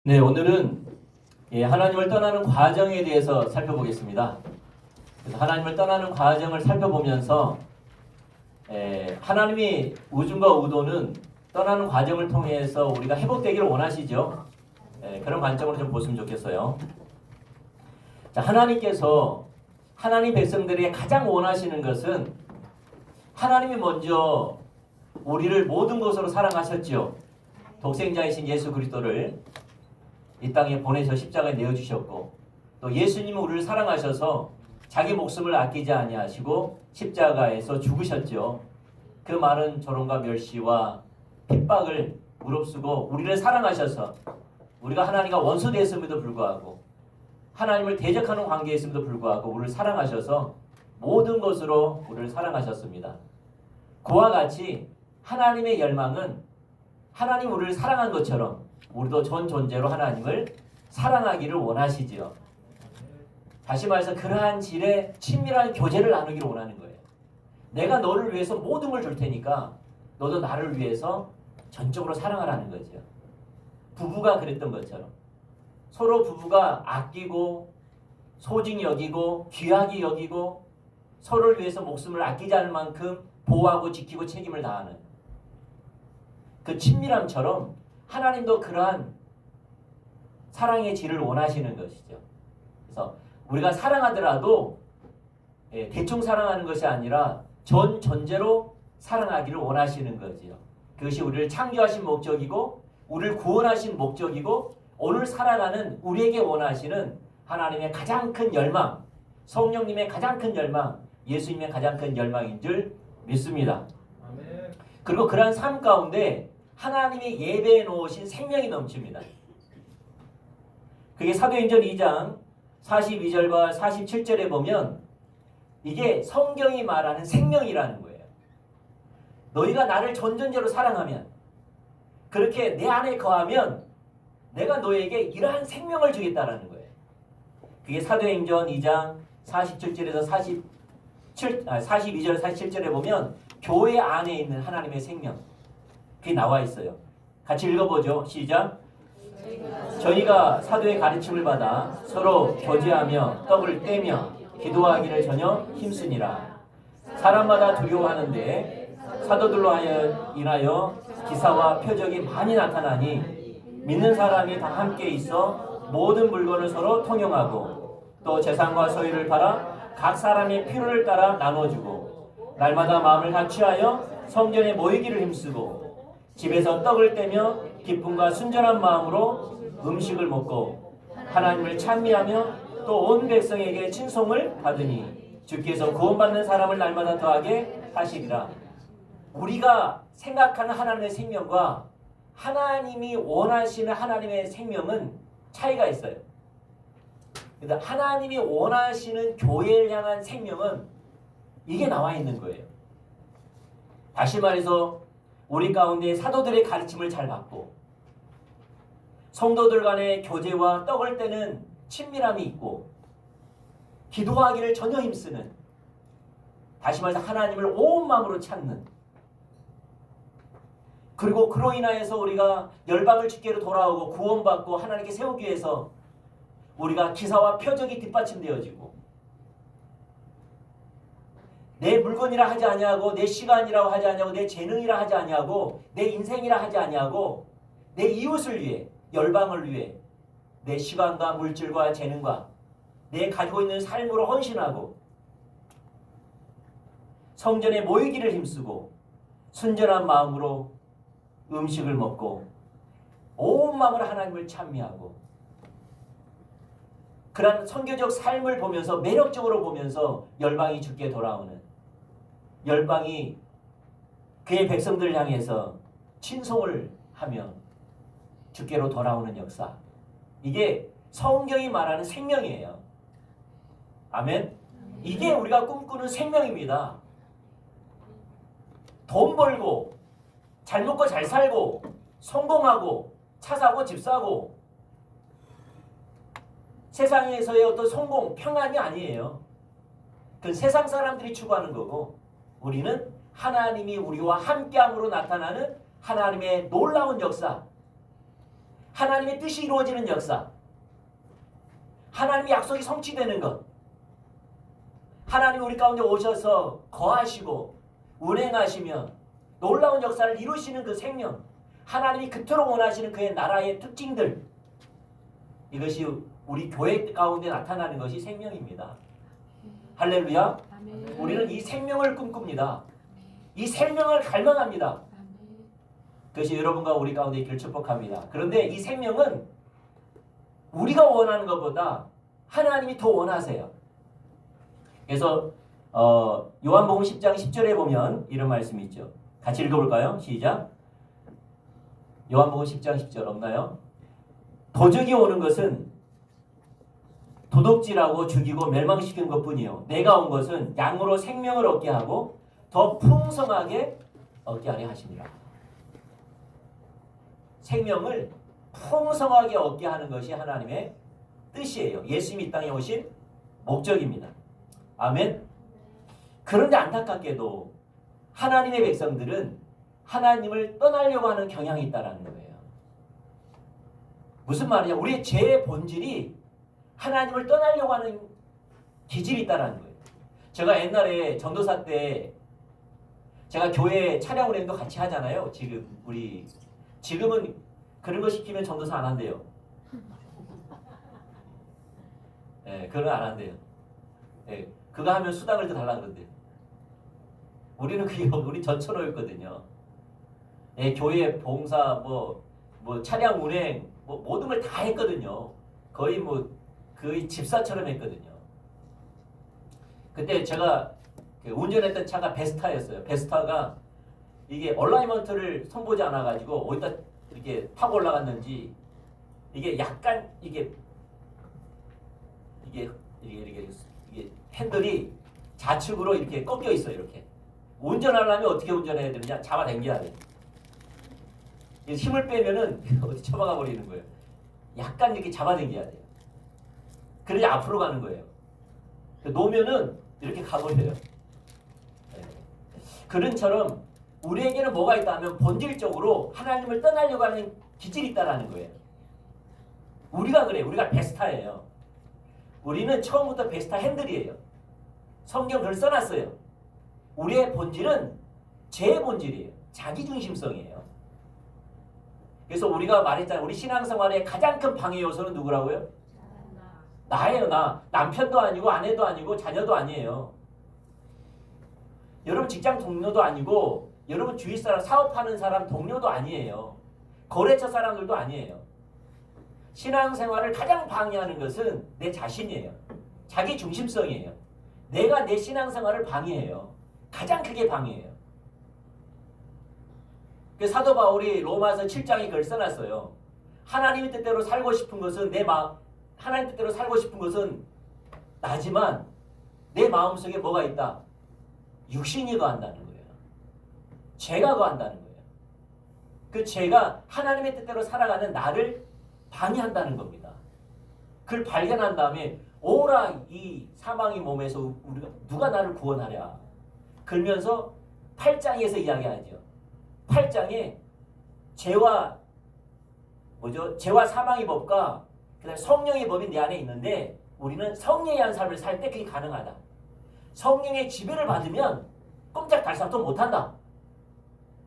네, 오늘은 하나님을 떠나는 과정에 대해서 살펴보겠습니다. 그래서 하나님을 떠나는 과정을 살펴보면서 하나님이 우중과 우도는 떠나는 과정을 통해서 우리가 회복되기를 원하시죠. 그런 관점으로 좀 보시면 좋겠어요. 자, 하나님께서 하나님 백성들에게 가장 원하시는 것은 하나님이 먼저 우리를 모든 것으로 사랑하셨죠. 독생자이신 예수 그리스도를 이 땅에 보내서 십자가에 내어주셨고, 또 예수님은 우리를 사랑하셔서 자기 목숨을 아끼지 아니하시고 십자가에서 죽으셨죠. 그 많은 조롱과 멸시와 핍박을 무릅쓰고 우리를 사랑하셔서, 우리가 하나님과 원수되었음에도 불구하고 하나님을 대적하는 관계에 있음에도 불구하고 우리를 사랑하셔서 모든 것으로 우리를 사랑하셨습니다. 그와 같이 하나님의 열망은 하나님 우리를 사랑한 것처럼 우리도 전 존재로 하나님을 사랑하기를 원하시지요. 다시 말해서 그러한 질의 친밀한 교제를 나누기를 원하는 거예요. 내가 너를 위해서 모든 걸 줄 테니까 너도 나를 위해서 전적으로 사랑하라는 거죠. 부부가 그랬던 것처럼 서로 부부가 아끼고 소중히 여기고 귀하게 여기고 서로를 위해서 목숨을 아끼지 않을 만큼 보호하고 지키고 책임을 다하는 그 친밀함처럼 하나님도 그러한 사랑의 질을 원하시는 것이죠. 그래서 우리가 사랑하더라도 대충 사랑하는 것이 아니라 전 존재로 사랑하기를 원하시는 거지요. 그것이 우리를 창조하신 목적이고 우리를 구원하신 목적이고 오늘 살아가는 우리에게 원하시는 하나님의 가장 큰 열망, 성령님의 가장 큰 열망, 예수님의 가장 큰 열망인 줄 믿습니다. 아멘. 그리고 그러한 삶 가운데 하나님이 예배해 놓으신 생명이 넘칩니다. 그게 사도행전 2장 42절과 47절에 보면 이게 성경이 말하는 생명이라는 거예요. 너희가 나를 전존재로 사랑하면, 그렇게 내 안에 거하면 내가 너에게 이러한 생명을 주겠다라는 거예요. 그게 사도행전 2장 47절에서 42절 47절에 보면 교회 안에 있는 하나님의 생명, 그게 나와 있어요. 같이 읽어보죠. 시작. 저희가 사도의 가르침을 받아 서로 교제하며 떡을 떼며 기도하기를 전혀 힘쓰니라. 사람마다 두려워하는데 사도들로 인하여 기사와 표적이 많이 나타나니 믿는 사람이 다 함께 있어 모든 물건을 서로 통용하고 또 재산과 소유를 팔아 각 사람의 필요를 따라 나눠주고 날마다 마음을 같이하여 성전에 모이기를 힘쓰고 집에서 떡을 떼며 기쁨과 순전한 마음으로 음식을 먹고 하나님을 찬미하며 또 온 백성에게 친송을 받으니 주께서 구원받는 사람을 날마다 더하게 하시리라. 우리가 생각하는 하나님의 생명과 하나님이 원하시는 하나님의 생명은 차이가 있어요. 그러니까 하나님이 원하시는 교회를 향한 생명은 이게 나와 있는 거예요. 다시 말해서 우리 가운데 사도들의 가르침을 잘 받고 성도들 간의 교제와 떡을 떼는 친밀함이 있고 기도하기를 전혀 힘쓰는, 다시 말해서 하나님을 온 마음으로 찾는, 그리고 그로 인하여서 우리가 열방을 주께로 돌아오고 구원받고 하나님께 세우기 위해서 우리가 기사와 표적이 뒷받침되어지고 내 물건이라 하지 아니하고 내 시간이라고 하지 아니하고 내 재능이라 하지 아니하고 내 인생이라 하지 아니하고 내 이웃을 위해, 열방을 위해 내 시간과 물질과 재능과 내 가지고 있는 삶으로 헌신하고 성전에 모이기를 힘쓰고 순전한 마음으로 음식을 먹고 온 마음으로 하나님을 찬미하고 그런 선교적 삶을 보면서 매력적으로 보면서 열방이 주께 돌아오는, 열방이 그의 백성들을 향해서 친송을 하며 주께로 돌아오는 역사, 이게 성경이 말하는 생명이에요. 아멘. 이게 우리가 꿈꾸는 생명입니다. 돈 벌고 잘 먹고 잘 살고 성공하고 차 사고 집 사고 세상에서의 어떤 성공, 평안이 아니에요. 그건 세상 사람들이 추구하는 거고 우리는 하나님이 우리와 함께함으로 나타나는 하나님의 놀라운 역사, 하나님의 뜻이 이루어지는 역사, 하나님의 약속이 성취되는 것, 하나님이 우리 가운데 오셔서 거하시고 운행하시며 놀라운 역사를 이루시는 그 생명, 하나님이 그토록 원하시는 그의 나라의 특징들, 이것이 우리 교회 가운데 나타나는 것이 생명입니다. 할렐루야. 아멘. 우리는 이 생명을 꿈꿉니다. 이 생명을 갈망합니다. 아멘. 그것이 여러분과 우리 가운데 있기를 축복합니다. 그런데 이 생명은 우리가 원하는 것보다 하나님이 더 원하세요. 그래서 요한복음 10장 10절에 보면 이런 말씀이 있죠. 같이 읽어볼까요? 시작. 요한복음 10장 10절 없나요? 도적이 오는 것은 도둑질하고 죽이고 멸망시키는 것뿐이요, 내가 온 것은 양으로 생명을 얻게 하고 더 풍성하게 얻게 하려 하십니다. 생명을 풍성하게 얻게 하는 것이 하나님의 뜻이에요. 예수님이 이 땅에 오신 목적입니다. 아멘. 그런데 안타깝게도 하나님의 백성들은 하나님을 떠나려고 하는 경향이 있다는 거예요. 무슨 말이냐? 우리의 죄의 본질이 하나님을 떠나려고 하는 기질이 있다는 거예요. 제가 옛날에 전도사 때 제가 교회 차량 운행도 같이 하잖아요. 지금은 그런 거 시키면 전도사 안 한대요. 네, 그런 거 안 한대요. 네, 그거 하면 수당을 더 달라 그런대요. 우리는 그게 우리 전천후였거든요. 네, 교회 봉사 뭐 차량 운행 모든 걸 다 했거든요. 거의 집사처럼 했거든요. 그때 제가 운전했던 차가 베스타였어요. 베스타가 이게 얼라이먼트를 손보지 않아가지고 어디다 이렇게 타고 올라갔는지 이게 약간 이게 핸들이 좌측으로 이렇게 꺾여 있어요. 이렇게 운전하려면 어떻게 운전해야 되느냐? 잡아당겨야 돼. 힘을 빼면은 어디 처박아 버리는 거예요. 약간 이렇게 잡아당겨야 돼요. 그래야 앞으로 가는 거예요. 놓으면은 이렇게 가버려요. 네. 그런처럼 우리에게는 뭐가 있다면 본질적으로 하나님을 떠나려고 하는 기질이 있다라는 거예요. 우리가 그래요. 우리가 베스타예요. 우리는 처음부터 베스타 핸들이에요. 성경 그걸 써놨어요. 우리의 본질은 제 본질이에요. 자기중심성이에요. 그래서 우리가 말했잖아요. 우리 신앙생활의 가장 큰 방해 요소는 누구라고요? 나예요. 나. 남편도 아니고 아내도 아니고 자녀도 아니에요. 여러분 직장 동료도 아니고 여러분 주위 사람, 사업하는 사람 동료도 아니에요. 거래처 사람들도 아니에요. 신앙생활을 가장 방해하는 것은 내 자신이에요. 자기 중심성이에요. 내가 내 신앙생활을 방해해요. 가장 크게 방해해요. 사도 바울이 로마서 7장에 그걸 써놨어요. 하나님의 뜻대로 살고 싶은 것은 하나님 뜻대로 살고 싶은 것은 나지만 내 마음속에 뭐가 있다? 육신이 거한다는 거예요. 죄가 거한다는 거예요. 그 죄가 하나님의 뜻대로 살아가는 나를 방해한다는 겁니다. 그걸 발견한 다음에 오라 이 사망의 몸에서 우리가 누가 나를 구원하랴. 그러면서 8장에서 이야기하죠. 8장에 죄와 사망의 법과 그다음에 성령의 법이 내 안에 있는데 우리는 성령에 의한 삶을 살 때 그게 가능하다. 성령의 지배를 받으면 꼼짝달싹도 못한다.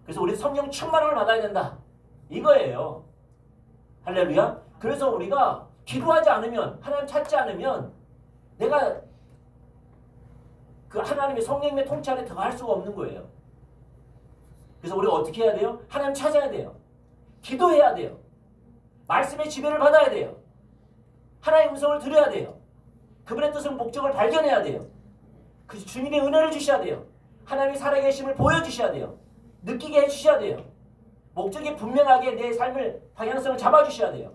그래서 우리 성령 충만함을 받아야 된다. 이거예요. 할렐루야. 그래서 우리가 기도하지 않으면, 하나님 찾지 않으면 내가 그 하나님의 성령의 통치 안에 들어갈 수가 없는 거예요. 그래서 우리가 어떻게 해야 돼요? 하나님 찾아야 돼요. 기도해야 돼요. 말씀의 지배를 받아야 돼요. 하나님의 음성을 들어야 돼요. 그분의 뜻을 목적을 발견해야 돼요. 그 주님의 은혜를 주셔야 돼요. 하나님의 살아계심을 보여주셔야 돼요. 느끼게 해주셔야 돼요. 목적이 분명하게 내 삶을 방향성을 잡아주셔야 돼요.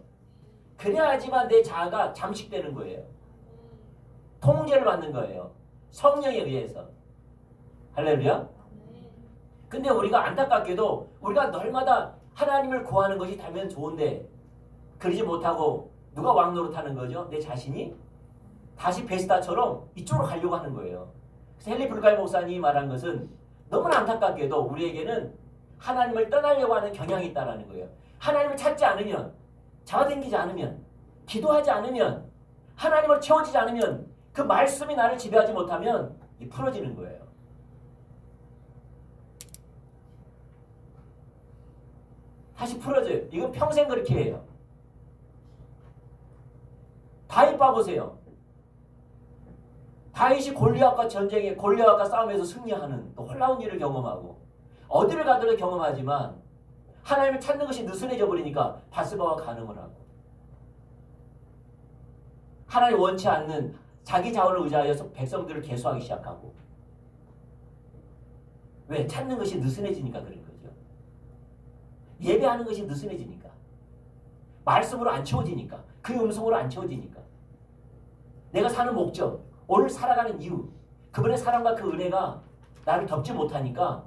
그래야지만 내 자아가 잠식되는 거예요. 통제를 받는 거예요. 성령에 의해서. 할렐루야. 근데 우리가 안타깝게도 우리가 날마다 하나님을 구하는 것이 되면 좋은데 그러지 못하고 누가 왕노릇하는 거죠? 내 자신이 다시 베스타처럼 이쪽으로 가려고 하는 거예요. 그래서 헨리 불가이 목사님이 말한 것은 너무나 안타깝게도 우리에게는 하나님을 떠나려고 하는 경향이 있다는 거예요. 하나님을 찾지 않으면 잡아당기지 않으면, 기도하지 않으면, 하나님을 채워지지 않으면, 그 말씀이 나를 지배하지 못하면 이 풀어지는 거예요. 다시 풀어져요. 이건 평생 그렇게 해요. 다윗 봐보세요. 다윗이 골리앗과 전쟁에 골리앗과 싸움에서 승리하는 놀라운 일을 경험하고 어디를 가더라도 경험하지만 하나님을 찾는 것이 느슨해져 버리니까 바스바와 간음을 하고 하나님 원치 않는 자기 자원을 의지하여서 백성들을 계수하기 시작하고 왜? 찾는 것이 느슨해지니까 그런 거죠. 예배하는 것이 느슨해지니까 말씀으로 안 채워지니까 그 음성으로 안 채워지니까 내가 사는 목적 오늘 살아가는 이유 그분의 사랑과 그 은혜가 나를 덮지 못하니까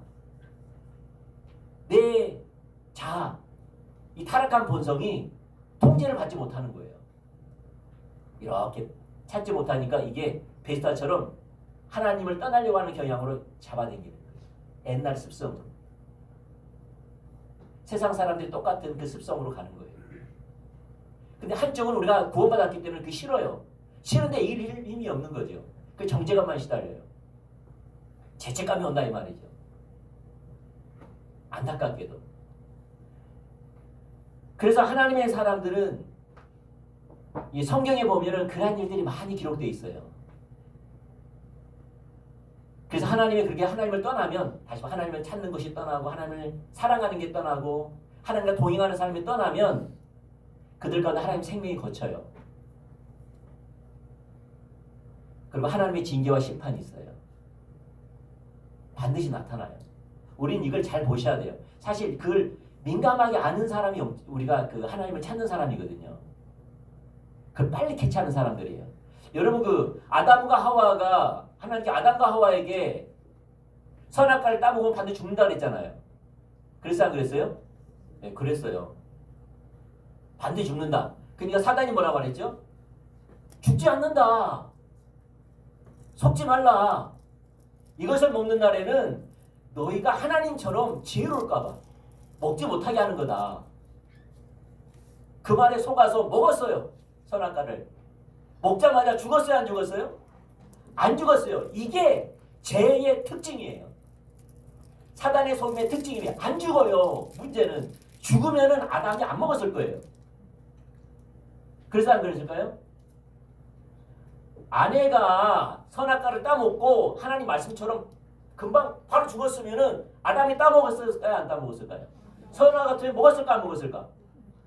내 자아 이 타락한 본성이 통제를 받지 못하는 거예요. 이렇게 찾지 못하니까 이게 베스타처럼 하나님을 떠나려고 하는 경향으로 잡아당기는 거예요. 옛날 습성으로. 세상 사람들이 똑같은 그 습성으로 가는 거예요. 근데 한쪽은 우리가 구원받았기 때문에 그 싫어요. 싫은데 이길 힘이 없는 거죠. 그 정죄감만 시달려요. 죄책감이 온다 이 말이죠. 안타깝게도. 그래서 하나님의 사람들은 이 성경에 보면은 그러한 일들이 많이 기록되어 있어요. 그래서 하나님이 그렇게 하나님을 떠나면 다시 하나님을 찾는 것이 떠나고 하나님을 사랑하는 게 떠나고 하나님과 동행하는 사람이 떠나면 그들 가운데 하나님 생명이 거쳐요. 그리고 하나님의 징계와 심판이 있어요. 반드시 나타나요. 우린 이걸 잘 보셔야 돼요. 사실 그걸 민감하게 아는 사람이 우리가 그 하나님을 찾는 사람이거든요. 그걸 빨리 캐치하는 사람들이에요. 여러분 그 아담과 하와가 하나님께 아담과 하와에게 선악과를 따먹으면 반드시 죽는다 그랬잖아요. 그랬어요 안 그랬어요? 네, 그랬어요. 반드시 죽는다. 그러니까 사단이 뭐라고 말했죠? 죽지 않는다. 속지 말라. 이것을 먹는 날에는 너희가 하나님처럼 지혜로울까 봐 먹지 못하게 하는 거다. 그 말에 속아서 먹었어요. 선악과를. 먹자마자 죽었어요? 안 죽었어요? 안 죽었어요. 이게 죄의 특징이에요. 사단의 속임의 특징이에요. 안 죽어요. 문제는 죽으면은 아담이 안 먹었을 거예요. 그래서 안 그랬을까요? 아내가 선악과를 따먹고 하나님 말씀처럼 금방 바로 죽었으면은 아담이 따먹었을까요? 안 따먹었을까요? 선악과 같으면 먹었을까? 안 먹었을까?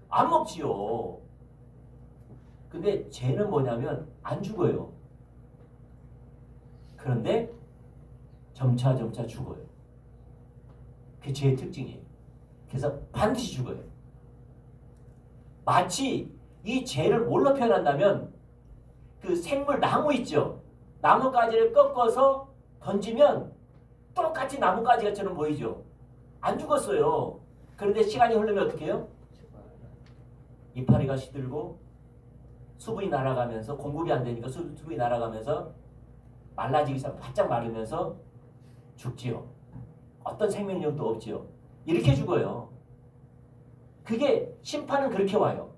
안 먹지요. 근데 죄는 뭐냐면 안 죽어요. 그런데 점차 죽어요. 그게 죄의 특징이에요. 그래서 반드시 죽어요. 마치 이 죄를 뭘로 표현한다면 그 생물 나무 있죠. 나뭇가지를 꺾어서 던지면 똑같이 나뭇가지처럼 보이죠. 안 죽었어요. 그런데 시간이 흐르면 어떻게 해요? 이파리가 시들고 수분이 날아가면서 공급이 안 되니까 수분이 날아가면서 말라지기 시작 바짝 마르면서 죽지요. 어떤 생명력도 없지요. 이렇게 죽어요. 그게 심판은 그렇게 와요.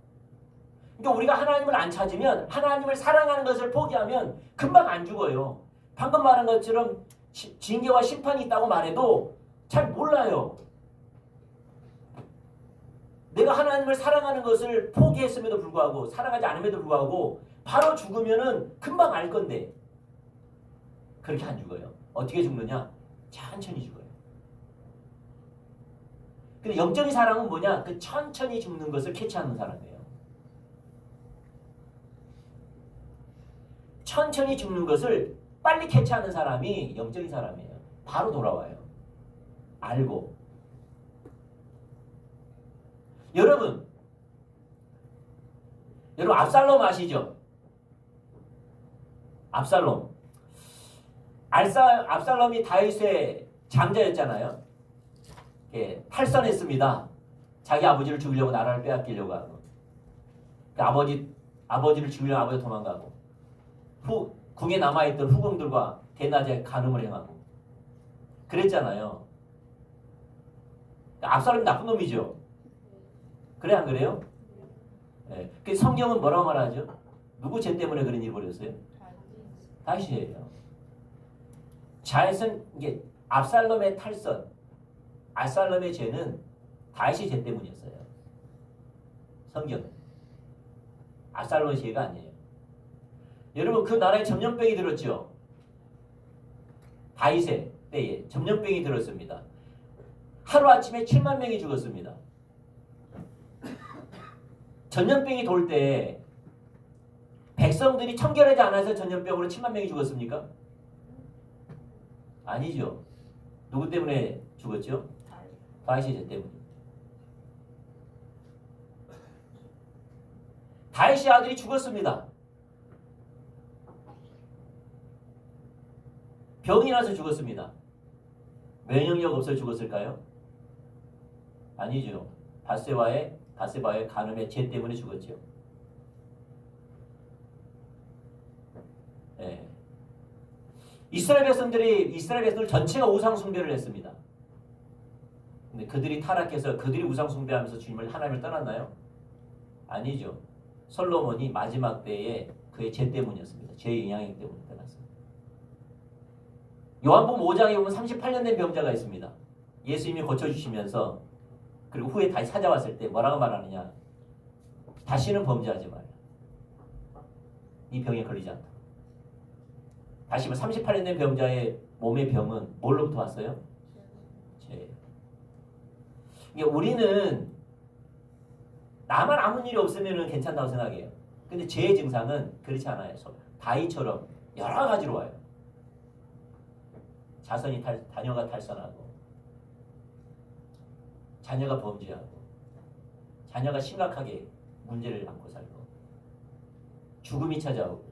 그러니까 우리가 하나님을 안 찾으면 하나님을 사랑하는 것을 포기하면 금방 안 죽어요. 방금 말한 것처럼 징계와 심판이 있다고 말해도 잘 몰라요. 내가 하나님을 사랑하는 것을 포기했음에도 불구하고 사랑하지 않음에도 불구하고 바로 죽으면은 금방 알 건데 그렇게 안 죽어요. 어떻게 죽느냐? 천천히 죽어요. 근데 영적인 사람은 뭐냐? 그 천천히 죽는 것을 캐치하는 사람이에요. 천천히 죽는 것을 빨리 캐치하는 사람이 영적인 사람이에요. 바로 돌아와요. 알고. 여러분 압살롬 아시죠? 압살롬이 다윗의 장자였잖아요. 탈선했습니다. 자기 아버지를 죽이려고 나라를 빼앗기려고 하고 아버지를 죽이려고 아버지 도망가고 궁에 남아있던 후궁들과 대낮에 간음을 행하고 그랬잖아요. 압살롬이 나쁜 놈이죠. 그래 안 그래요? 예. 그 성경은 뭐라고 말하죠? 누구 죄 때문에 그런 일이 벌어졌어요? 다윗이에요. 자에선 이게 압살롬의 탈선, 압살롬의 죄는 다윗의 죄 때문이었어요. 성경은 압살롬의 죄가 아니에요. 여러분 그 나라에 전염병이 들었죠. 다윗의 때에 전염병이 들었습니다. 하루아침에 7만 명이 죽었습니다. 전염병이 돌 때 백성들이 청결하지 않아서 전염병으로 7만 명이 죽었습니까? 아니죠. 누구 때문에 죽었죠? 다윗의 죄 때문에. 다윗의 아들이 죽었습니다. 병이 나서 죽었습니다. 면역력 없어 죽었을까요? 아니죠. 바세바의 간음의 죄 때문에 죽었죠. 네. 이스라엘 백성들 전체가 우상 숭배를 했습니다. 근데 그들이 타락해서 그들이 우상 숭배하면서 주님을 하나님을 떠났나요? 아니죠. 솔로몬이 마지막 때에 그의 죄 때문이었습니다. 죄의 영향력 때문에 떠났습니다. 요한복음 5장에 보면 38년 된 병자가 있습니다. 예수님이 고쳐주시면서 그리고 후에 다시 찾아왔을 때 뭐라고 말하느냐? 다시는 범죄하지 말라. 이 병에 걸리지 않다. 다시 38년 된 병자의 몸의 병은 뭘로부터 왔어요? 죄. 그러니까 우리는 나만 아무 일이 없으면 괜찮다고 생각해요. 근데 죄의 증상은 그렇지 않아요. 다윗처럼 여러 가지로 와요. 자녀가 탈선하고 자녀가 범죄하고 자녀가 심각하게 문제를 안고 살고 죽음이 찾아오고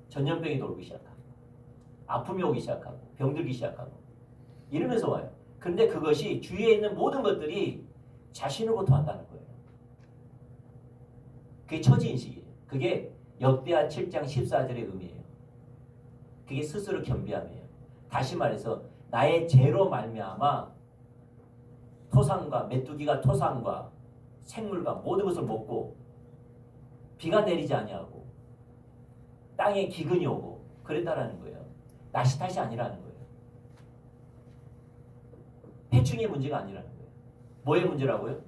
전염병이 돌기 시작하고 아픔이 오기 시작하고 병들기 시작하고 이러면서 와요. 그런데 그것이 주위에 있는 모든 것들이 자신으로부터 왔다는 거예요. 그게 처지인식이에요. 그게 역대하 7장 14절의 의미예요. 그게 스스로 겸비함이에요. 다시 말해서 나의 죄로 말미암아 토산과 메뚜기가 토산과 생물과 모든 것을 먹고 비가 내리지 아니하고 땅에 기근이 오고 그랬다라는 거예요. 낫이 탓이 아니라는 거예요. 해충의 문제가 아니라는 거예요. 뭐의 문제라고요?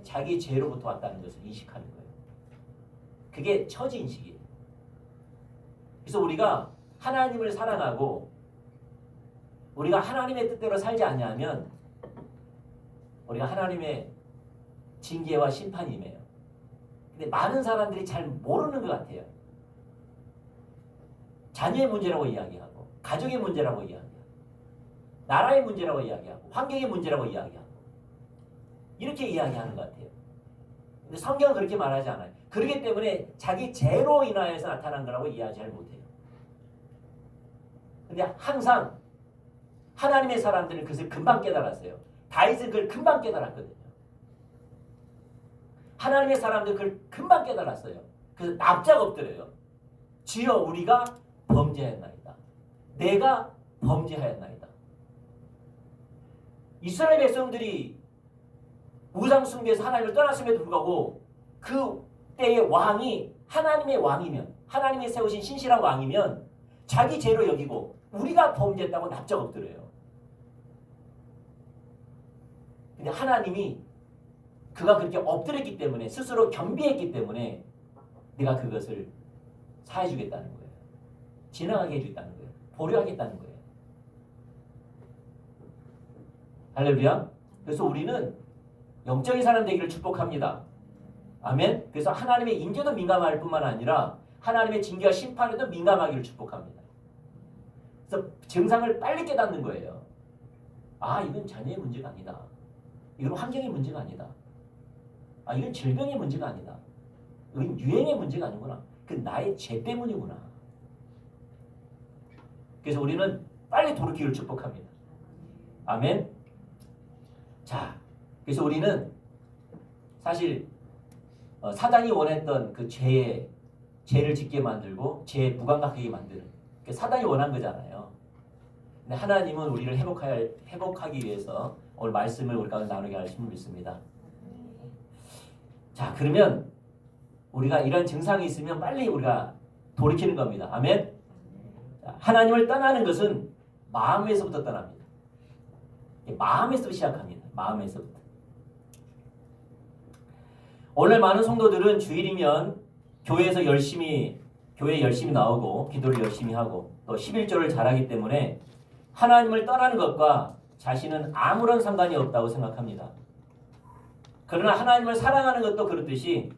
자기 죄로부터 왔다는 것을 인식하는 거예요. 그게 처지인식이에요. 그래서 우리가 하나님을 사랑하고 우리가 하나님의 뜻대로 살지 않냐면 우리가 하나님의 징계와 심판이 임해요. 근데 많은 사람들이 잘 모르는 것 같아요. 자녀의 문제라고 이야기하고 가족의 문제라고 이야기하고 나라의 문제라고 이야기하고 환경의 문제라고 이야기하고 이렇게 이야기하는 것 같아요. 근데 성경은 그렇게 말하지 않아요. 그렇기 때문에 자기 죄로 인하여서 나타난 거라고 이해하지 잘 못해요. 근데 항상 하나님의 사람들은 그것을 금방 깨달았어요. 다윗은 그걸 금방 깨달았거든요. 하나님의 사람들은 그걸 금방 깨달았어요. 그래서 납작 엎드려요. 주여 우리가 범죄하였나이다. 내가 범죄하였나이다. 이스라엘 백성들이 우상 숭배에서 하나님을 떠났음에도 불구하고 그 때의 왕이 하나님의 왕이면 하나님이 세우신 신실한 왕이면 자기 죄로 여기고 우리가 범죄했다고 납작 엎드려요. 근데 하나님이 그가 그렇게 엎드렸기 때문에 스스로 겸비했기 때문에 내가 그것을 사해주겠다는 거예요. 지나가게 해주겠다는 거예요. 보류하겠다는 거예요. 할렐루야. 그래서 우리는 영적인 사람 되기를 축복합니다. 아멘. 그래서 하나님의 인계도 민감할 뿐만 아니라 하나님의 징계와 심판에도 민감하기를 축복합니다. 그래서 증상을 빨리 깨닫는 거예요. 아, 이건 자녀의 문제가 아니다. 이건 환경의 문제가 아니다. 아, 이건 질병의 문제가 아니다. 이건 유행의 문제가 아니구나. 그 나의 죄 때문이구나. 그래서 우리는 빨리 돌이키기를 축복합니다. 아멘. 자, 그래서 우리는 사실 사단이 원했던 그 죄를 짓게 만들고 죄에 무감각하게 만드는 그 사단이 원한 거잖아요. 근데 하나님은 우리를 회복하기 위해서 오늘 말씀을 우리 가운데 나누게 하심을 믿습니다. 자, 그러면 우리가 이런 증상이 있으면 빨리 우리가 돌이키는 겁니다. 아멘. 하나님을 떠나는 것은 마음에서부터 떠납니다. 마음에서 시작합니다. 마음에서부터. 오늘 많은 성도들은 주일이면 교회 열심히 나오고 기도를 열심히 하고 또 11조를 잘하기 때문에 하나님을 떠나는 것과 자신은 아무런 상관이 없다고 생각합니다. 그러나 하나님을 사랑하는 것도 그렇듯이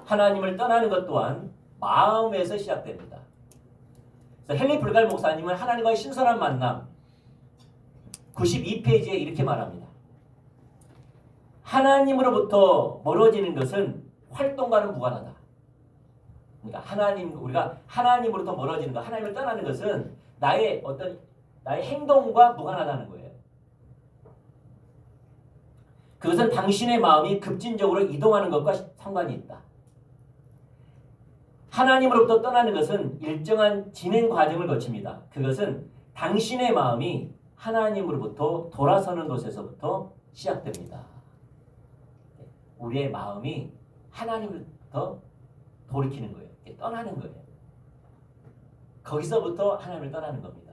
하나님을 떠나는 것 또한 마음에서 시작됩니다. 그래서 헨리 불갈 목사님은 하나님과의 신선한 만남 92페이지에 이렇게 말합니다. 하나님으로부터 멀어지는 것은 활동과는 무관하다. 그러니까 우리가 하나님으로부터 멀어지는 것, 하나님을 떠나는 것은 나의 행동과 무관하다는 거예요. 그것은 당신의 마음이 급진적으로 이동하는 것과 상관이 있다. 하나님으로부터 떠나는 것은 일정한 진행 과정을 거칩니다. 그것은 당신의 마음이 하나님으로부터 돌아서는 것에서부터 시작됩니다. 우리의 마음이 하나님으로부터 돌이키는 거예요. 떠나는 거예요. 거기서부터 하나님을 떠나는 겁니다.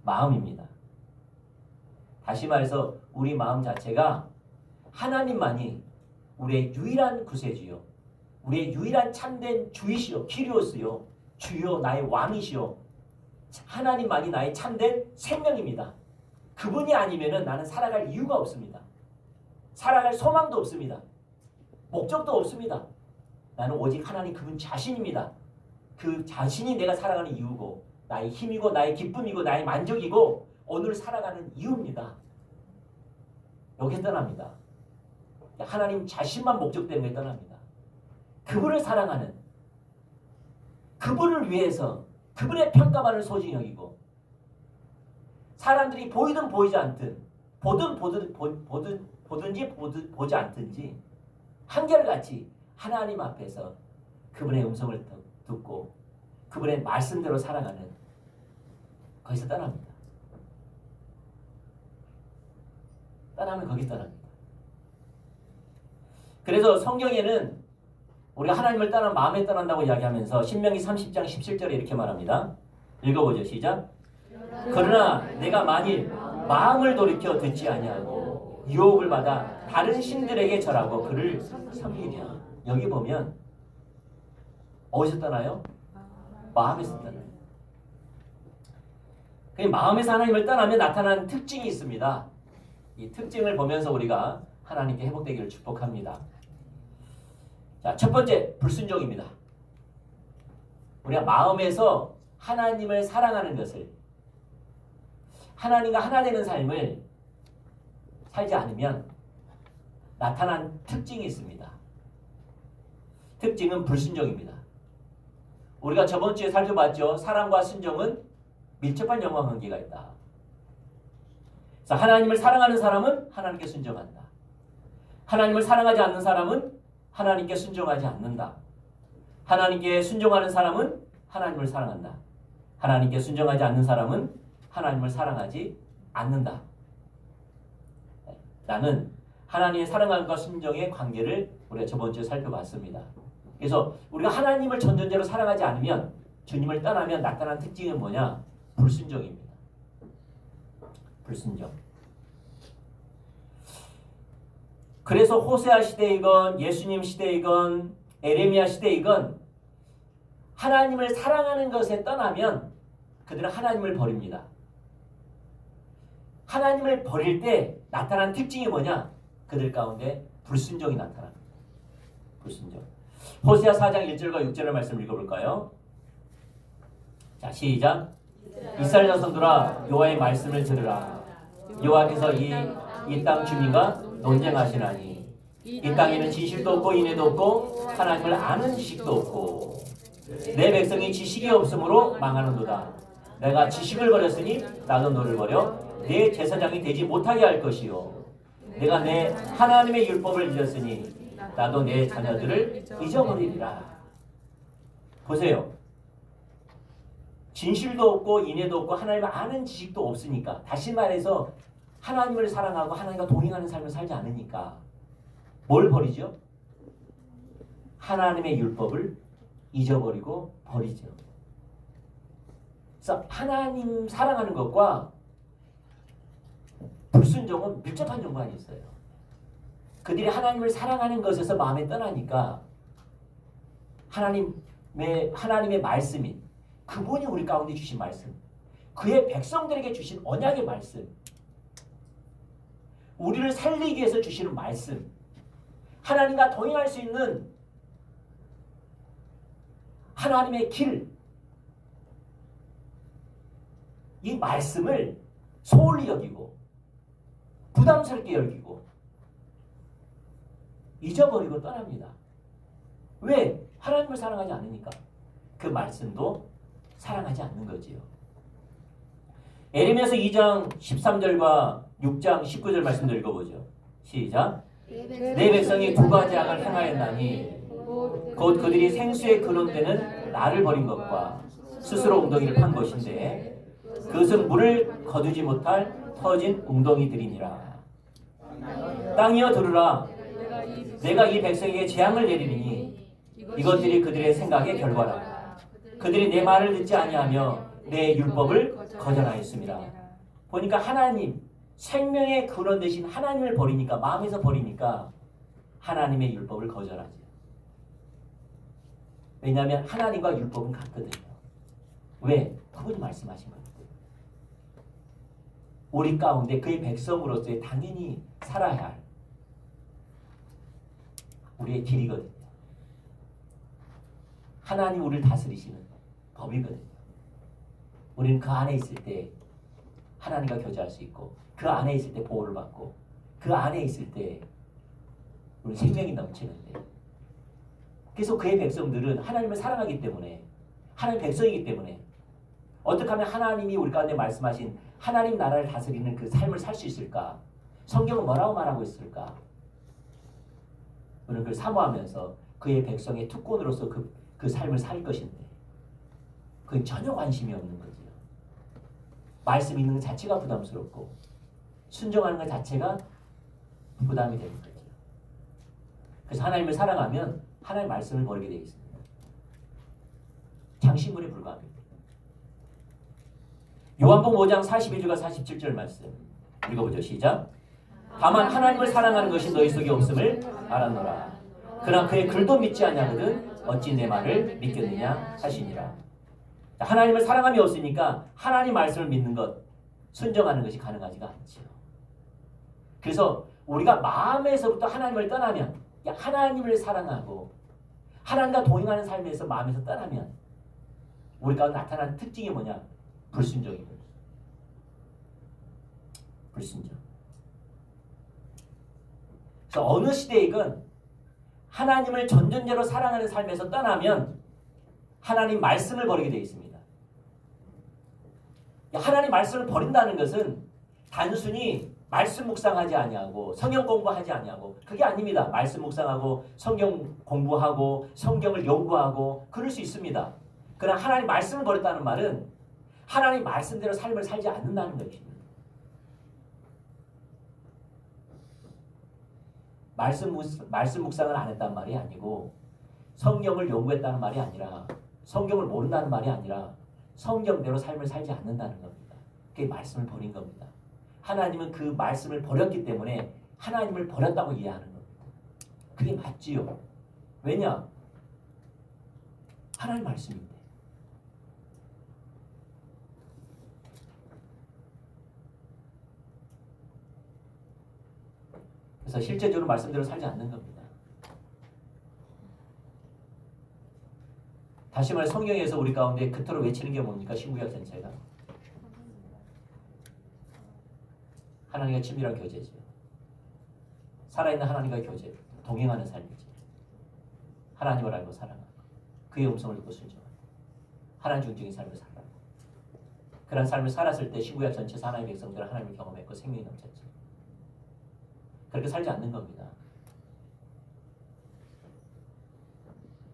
마음입니다. 다시 말해서 우리 마음 자체가 하나님만이 우리의 유일한 구세주요, 우리의 유일한 참된 주이시요, 키리오스요, 주요 나의 왕이시요, 하나님만이 나의 참된 생명입니다. 그분이 아니면은 나는 살아갈 이유가 없습니다. 살아갈 소망도 없습니다. 목적도 없습니다. 나는 오직 하나님 그분 자신입니다. 그 자신이 내가 살아가는 이유고 나의 힘이고 나의 기쁨이고 나의 만족이고 오늘 살아가는 이유입니다. 여기서 떠납니다. 하나님 자신만 목적 때문에 떠납니다. 그분을 사랑하는, 그분을 위해서 그분의 평가받을 소중히 여기고 사람들이 보이든 보이지 않든 보든지 보지 않든지 한결같이 하나님 앞에서 그분의 음성을 듣고 그분의 말씀대로 살아가는, 거기서 떠납니다. 떠나면 거기 떠납니다. 그래서 성경에는 우리가 하나님을 떠난 마음에 떠난다고 이야기하면서 신명기 30장 17절에 이렇게 말합니다. 읽어보죠. 시작. 그러나 내가 만일 마음을 돌이켜 듣지 아니하고 유혹을 받아 다른 신들에게 절하고 그를 섬기냐. 여기 보면 어디서 떠나요? 마음에서 떠나요. 그 마음에서 하나님을 떠나면 나타나는 특징이 있습니다. 이 특징을 보면서 우리가 하나님께 회복되기를 축복합니다. 자, 첫 번째, 불순종입니다. 우리가 마음에서 하나님을 사랑하는 것을, 하나님과 하나 되는 삶을 살지 않으면 나타난 특징이 있습니다. 특징은 불순종입니다. 우리가 저번 주에 살펴봤죠. 사랑과 순종은 밀접한 연관관계가 있다. 그래서 하나님을 사랑하는 사람은 하나님께 순종한다. 하나님을 사랑하지 않는 사람은 하나님께 순종하지 않는다. 하나님께 순종하는 사람은 하나님을 사랑한다. 하나님께 순종하지 않는 사람은 하나님을 사랑하지 않는다. 나는 하나님의 사랑함과 순종의 관계를 우리가 저번 주에 살펴봤습니다. 그래서 우리가 하나님을 전전제로 사랑하지 않으면, 주님을 떠나면 나타난 특징은 뭐냐? 불순종입니다. 불순종. 그래서 호세아 시대이건 예수님 시대이건 에레미야 시대이건 하나님을 사랑하는 것에 떠나면 그들은 하나님을 버립니다. 하나님을 버릴 때 나타난 특징이 뭐냐? 그들 가운데 불순종이 나타납니다. 불순종. 호세아 4장 1절과 6절의 말씀을 읽어볼까요? 자, 시작. 이스라엘 자손들아 여호와의 말씀을 들으라. 여호와께서 이 땅 주민과 논쟁하시나니 이 땅에는 지식도 없고 인애도 없고 하나님을 아는 지식도 없고 내 백성이 지식이 없으므로 망하는도다. 내가 지식을 버렸으니 나도 너를 버려 내 제사장이 되지 못하게 할 것이요 내가 내 하나님의 율법을 잊었으니 나도 내 자녀들을 잊어버리리라. 보세요. 진실도 없고 인애도 없고 하나님을 아는 지식도 없으니까, 다시 말해서 하나님을 사랑하고 하나님과 동행하는 삶을 살지 않으니까 뭘 버리죠? 하나님의 율법을 잊어버리고 버리죠. 그래서 하나님 사랑하는 것과 불순종은 밀접한 연관이 있어요. 그들이 하나님을 사랑하는 것에서 마음에 떠나니까 하나님의 말씀이 그분이 우리 가운데 주신 말씀, 그의 백성들에게 주신 언약의 말씀, 우리를 살리기 위해서 주시는 말씀, 하나님과 동행할 수 있는 하나님의 길, 이 말씀을 소홀히 여기고 부담스럽게 여기고 잊어버리고 떠납니다. 왜? 하나님을 사랑하지 않으니까. 그 말씀도 사랑하지 않는 거지요. 에레미야서 2장 13절과 6장 19절 말씀도 읽어보죠. 시작. 내 백성이 두 가지 악을 행하였나니 곧 그들이 생수에 근원되는 나를 버린 것과 스스로 웅덩이를 판 것인데 그것은 물을 거두지 못할 터진 웅덩이들이니라. 땅이여 들으라. 내가 이 백성에게 재앙을 내리니 이것들이 그들의 생각의 결과라. 그들이 내 말을 듣지 아니하며 내 율법을 거절하였습니다. 보니까 하나님, 생명의 근원 되신 하나님을 버리니까, 마음에서 버리니까 하나님의 율법을 거절하죠. 왜냐하면 하나님과 율법은 같거든요. 왜? 그분이 말씀하신 거예요. 우리 가운데 그의 백성으로서의 당연히 살아야 할 우리의 길이거든요. 하나님 우리를 다스리시는 법이거든요. 우리는 그 안에 있을 때 하나님과 교제할 수 있고, 그 안에 있을 때 보호를 받고, 그 안에 있을 때 우리 생명이 넘치는데, 그래서 그의 백성들은 하나님을 사랑하기 때문에, 하나님 백성이기 때문에 어떻게 하면 하나님이 우리 가운데 말씀하신 하나님 나라를 다스리는 그 삶을 살 수 있을까? 성경은 뭐라고 말하고 있을까? 우리는 그걸 사모하면서 그의 백성의 특권으로서 그 삶을 살 것인데 그건 전혀 관심이 없는 거죠. 말씀 있는 것 자체가 부담스럽고 순종하는 것 자체가 부담이 되는 거죠. 그래서 하나님을 사랑하면 하나님의 말씀을 버리게 되어 있습니다. 장신구에 불과합니다. 요한복음 5장 42절과 47절 말씀 읽어보죠. 시작. 다만 하나님을 사랑하는 것이 너희 속에 없음을 알았노라. 그러나 그의 글도 믿지 아니하거든 어찌 내 말을 믿겠느냐 하시니라. 하나님을 사랑함이 없으니까 하나님 말씀을 믿는 것, 순종하는 것이 가능하지가 않죠. 그래서 우리가 마음에서부터 하나님을 떠나면, 하나님을 사랑하고 하나님과 동행하는 삶에서 마음에서 떠나면 우리 가운데 나타나는 특징이 뭐냐? 불순종이거든요. 불순종. 그래서 어느 시대이건 하나님을 전전제로 사랑하는 삶에서 떠나면 하나님 말씀을 버리게 되어 있습니다. 하나님 말씀을 버린다는 것은 단순히 말씀 묵상하지 아니하고 성경 공부하지 아니하고 그게 아닙니다. 말씀 묵상하고 성경 공부하고 성경을 연구하고 그럴 수 있습니다. 그러나 하나님 말씀을 버렸다는 말은 하나님 말씀대로 삶을 살지 않는다는 것입니다. 말씀 묵상을 안 했단 말이 아니고 성경을 연구했다는 말이 아니라 성경을 모른다는 말이 아니라 성경대로 삶을 살지 않는다는 겁니다. 그게 말씀을 버린 겁니다. 하나님은 그 말씀을 버렸기 때문에 하나님을 버렸다고 이해하는 겁니다. 그게 맞지요. 왜냐? 하나님 말씀인데. 그래서 실제적으로 말씀대로 살지 않는 겁니다. 다시 말해 성경에서 우리 가운데 그토록 외치는 게 뭡니까? 신구약 전체가 하나님과 친밀한 교제죠. 살아있는 하나님과 교제, 동행하는 삶이죠. 하나님을 알고 사랑하고 그의 음성을 듣고 순종하고 하나님 중적인 삶을 살아가고 그런 삶을 살았을 때 신구약 전체 하나님의 백성들은 하나님을 경험했고 생명이 넘쳤죠. 그렇게 살지 않는 겁니다.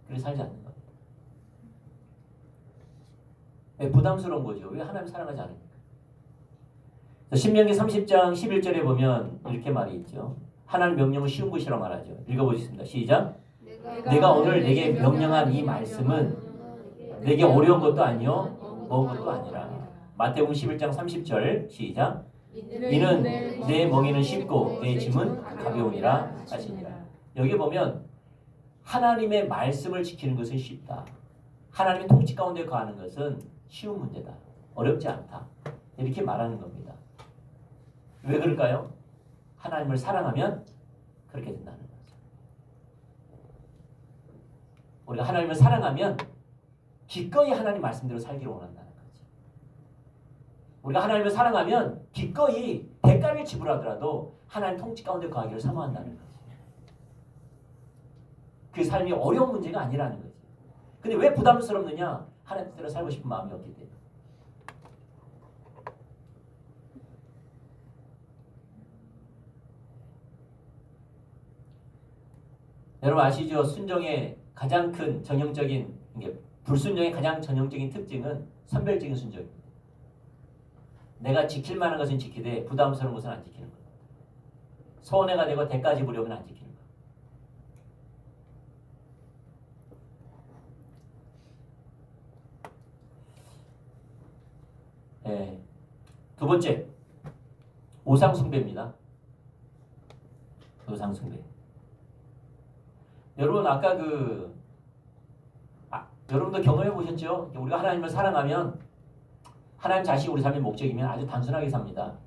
그렇게 살지 않는 겁니다. 왜 부담스러운 거죠? 왜 하나님 사랑하지 않습니까? 신명기 30장 11절에 보면 이렇게 말이 있죠. 하나님 명령은 쉬운 것이라고 말하죠. 읽어보겠습니다. 시작. 내가 오늘 내게 명령한 이 말씀은 내게 어려운 것도 아니요 먼 것도 아니라. 마태복음 11장 30절 시작. 이는 내 멍에는 쉽고 내 짐은 가벼우니라 하시니라. 여기 보면 하나님의 말씀을 지키는 것은 쉽다. 하나님의 통치 가운데 거하는 것은 쉬운 문제다. 어렵지 않다. 이렇게 말하는 겁니다. 왜 그럴까요? 하나님을 사랑하면 그렇게 된다는 거죠. 우리가 하나님을 사랑하면 기꺼이 하나님 말씀대로 살기를 원한다는 거죠. 우리가 하나님을 사랑하면 기꺼이 대가를 지불하더라도 하나님 통치 가운데 거하기를 사모한다는 거죠. 그 삶이 어려운 문제가 아니라는 거죠. 근데 왜 부담스럽느냐? 하나님 뜻대로 살고 싶은 마음이 없기 때문에. 여러분 아시죠? 순종의 가장 큰 전형적인, 불순종의 가장 전형적인 특징은 선별적인 순종입니다. 내가 지킬 만한 것은 지키되 부담스러운 것은 안 지키는 겁니다. 손해가 되고 대가 지불하면 안 지키는 겁니다. 네. 두 번째, 우상숭배입니다. 우상숭배. 여러분 아까 여러분도 경험해 보셨죠? 우리가 하나님을 사랑하면 하나님 자신이 우리 삶의 목적이면 아주 단순하게 삽니다.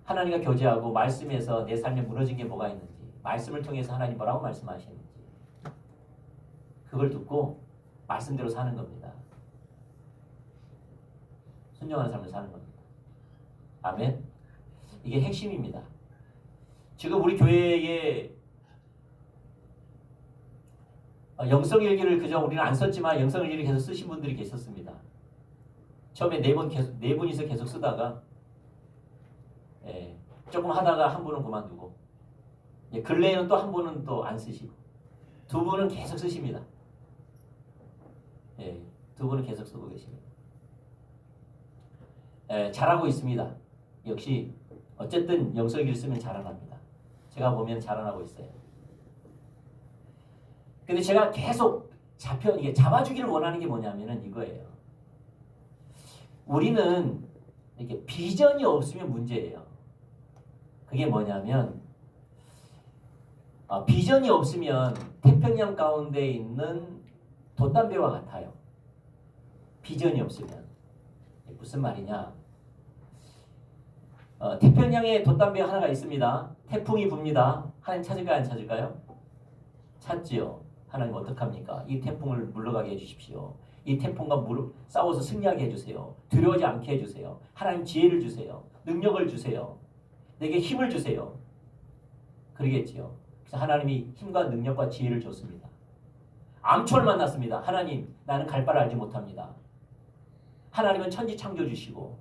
하나님과 교제하고 말씀에서 내 삶에 무너진 게 뭐가 있는지, 말씀을 통해서 하나님 뭐라고 말씀하시는지 그걸 듣고 말씀대로 사는 겁니다. 순종하는 삶을 사는 겁니다. 아멘. 이게 핵심입니다. 지금 우리 교회에 영성일기를 그저 우리는 안 썼지만 영성일기를 계속 쓰신 분들이 계셨습니다. 처음에 네 분이서 계속 쓰다가 조금 하다가 한 분은 그만두고 근래에는 또 한 분은 또 안 쓰시고 두 분은 계속 쓰십니다. 두 분은 계속 쓰고 계십니다. 잘하고 있습니다. 역시 어쨌든 영성일기를 쓰면 자라납니다. 제가 보면 자라나고 있어요. 근데 제가 계속 잡아주기를 원하는 게 뭐냐면은 이거예요. 우리는 이렇게 비전이 없으면 문제예요. 그게 뭐냐면 비전이 없으면 태평양 가운데 있는 돛담배와 같아요. 비전이 없으면. 무슨 말이냐? 태평양에 돛담배 하나가 있습니다. 태풍이 붑니다. 하나님 찾을까요? 안 찾을까요? 찾지요. 하나님 어떡합니까? 이 태풍을 물러가게 해주십시오. 이 태풍과 싸워서 승리하게 해주세요. 두려워하지 않게 해주세요. 하나님 지혜를 주세요. 능력을 주세요. 내게 힘을 주세요. 그러겠지요. 그래서 하나님이 힘과 능력과 지혜를 줬습니다. 암초를 만났습니다. 하나님, 나는 갈 바를 알지 못합니다. 하나님은 천지 창조주시고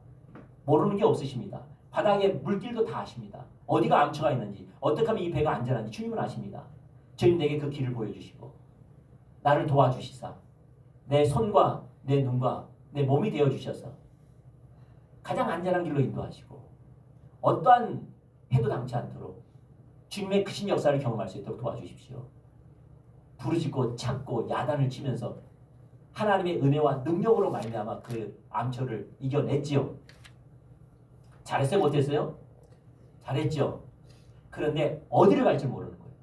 모르는 게 없으십니다. 바닥에 물길도 다 아십니다. 어디가 암초가 있는지, 어떻게 하면 이 배가 안전한지 주님은 아십니다. 주님 내게 그 길을 보여주시고 나를 도와주시사 내 손과 내 눈과 내 몸이 되어주셔서 가장 안전한 길로 인도하시고 어떠한 해도 당치 않도록 주님의 크신 역사를 경험할 수 있도록 도와주십시오. 부르짖고 찾고 야단을 치면서 하나님의 은혜와 능력으로 말미암아 그 암초를 이겨냈지요. 잘했어요? 못했어요? 잘했죠. 그런데 어디를 갈지 모르는 거예요.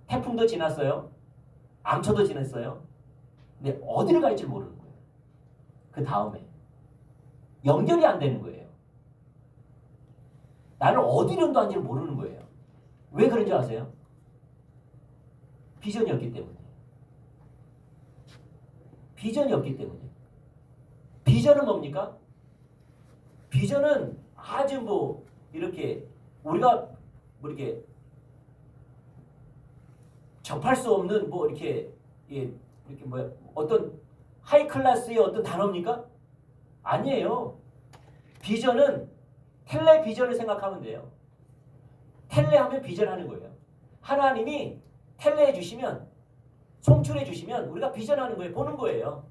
태풍도 지났어요. 암초도 지났어요. 근데 어디를 갈지 모르는 거예요. 그 다음에 연결이 안 되는 거예요. 나를 어디로 인도하는지 모르는 거예요. 왜 그런지 아세요? 비전이 없기 때문에. 비전이 없기 때문에. 비전은 뭡니까? 비전은 아주 이렇게 우리가 이렇게 접할 수 없는 이렇게 어떤 하이 클래스의 어떤 단어입니까? 아니에요. 비전은 텔레비전을 생각하면 돼요. 텔레하면 비전하는 거예요. 하나님이 텔레해 주시면, 송출해 주시면 우리가 비전하는 거예요. 보는 거예요.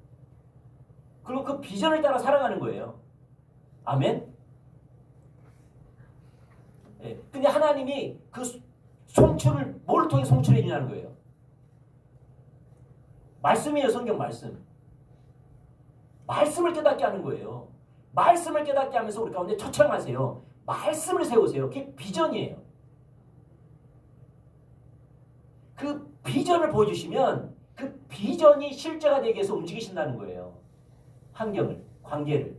그리고 그 비전을 따라 살아가는 거예요. 아멘? 예. 근데 하나님이 그 송출을 뭘 통해 송출해 주냐는 거예요. 말씀이에요. 성경 말씀. 말씀을 깨닫게 하는 거예요. 말씀을 깨닫게 하면서 우리 가운데 초청하세요. 말씀을 세우세요. 그게 비전이에요. 그 비전을 보여주시면 그 비전이 실제가 되기 위해서 움직이신다는 거예요. 환경을, 관계를,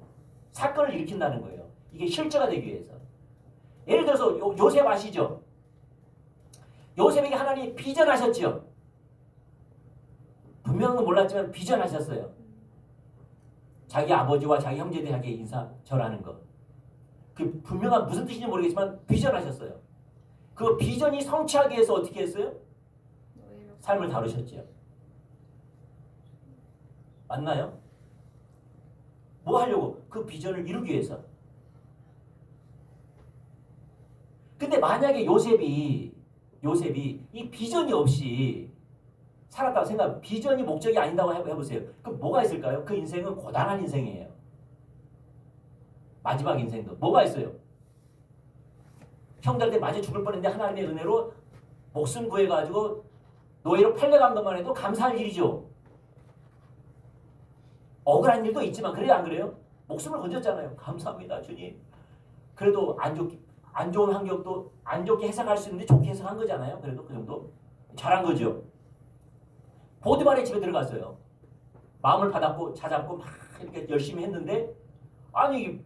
사건을 일으킨다는 거예요. 이게 실제가 되기 위해서. 예를 들어서 요셉 아시죠? 요셉에게 하나님이 비전하셨죠? 분명은 몰랐지만 비전하셨어요. 자기 아버지와 자기 형제들에게 인사 절하는 것. 그 분명한 무슨 뜻인지 모르겠지만 비전하셨어요. 그 비전이 성취하기 위해서 어떻게 했어요? 삶을 다루셨죠. 맞나요? 뭐 하려고? 그 비전을 이루기 위해서. 근데 만약에 요셉이 이 비전이 없이 살았다고 생각, 비전이 목적이 아니다고 해보세요. 그럼 뭐가 있을까요? 그 인생은 고단한 인생이에요. 마지막 인생도. 뭐가 있어요? 형들한테 맞아 죽을 뻔했는데 하나님의 은혜로 목숨 구해가지고 노예로 팔려간 것만 해도 감사할 일이죠. 억울한 일도 있지만 그래요 안 그래요? 목숨을 건졌잖아요. 감사합니다 주님. 그래도 안 좋은 환경도 안 좋게 해석할 수 있는데 좋게 해석한 거잖아요. 그래도 그 정도 잘한 거죠. 보디발의 집에 들어갔어요. 마음을 받았고 찾았고 막 이렇게 열심히 했는데 아니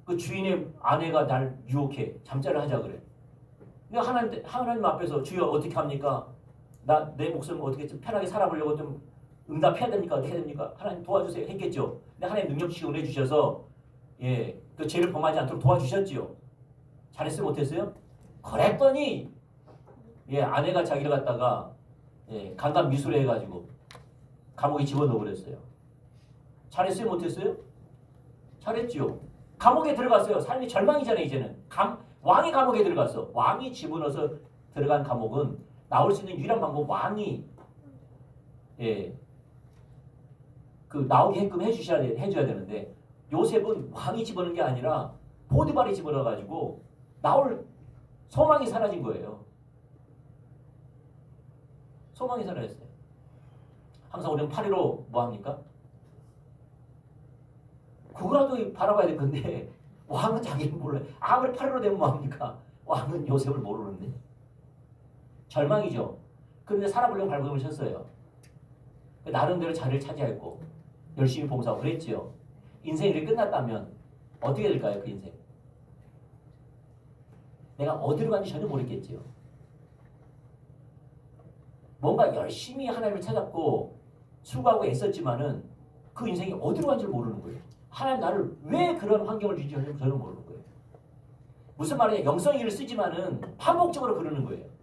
그 주인의 아내가 날 유혹해 잠자를 하자 그래. 근데 하나님 앞에서 주여 어떻게 합니까? 내 목숨을 어떻게 좀 편하게 살아보려고 좀 응답해야 됩니까? 어떻게 해야 됩니까? 하나님 도와주세요 했겠죠. 근데 하나님 능력치고 은혜 주셔서 그 죄를 범하지 않도록 도와주셨지요. 잘했어요 못했어요? 그랬더니 아내가 자기를 갖다가 강간 미수를 해가지고 감옥에 집어넣어버렸어요. 잘했어요 못했어요? 잘했지요. 감옥에 들어갔어요. 삶이 절망이잖아요 이제는. 왕이 감옥에 들어갔어. 왕이 집어넣어서 들어간 감옥은 나올 수 있는 유일한 방법 왕이 그 나오게 해끔 해줘야 되는데 요셉은 왕이 집어넣은 게 아니라 보디발이 집어넣어가지고 나올 소망이 사라진 거예요. 소망이 사라졌어요. 항상 우리는 파리로 뭐합니까? 그거라도 바라봐야 될 건데 왕은 자기는 몰라요. 아무리 파리로 되면 뭐합니까? 왕은 요셉을 모르는데. 절망이죠. 그런데 살아보려고 발버둥을 쳤어요. 나름대로 자리를 차지했고 열심히 봉사하고 그랬지요. 인생이 이렇게 끝났다면 어떻게 될까요? 그 인생. 내가 어디로 간지 전혀 모르겠지요. 뭔가 열심히 하나님을 찾았고 수고하고 애썼지만은 그 인생이 어디로 간지를 모르는 거예요. 하나님 나를 왜 그런 환경을 주지 저는 모르는 거예요. 무슨 말이냐. 영성이를 쓰지만은 반복적으로 그러는 거예요.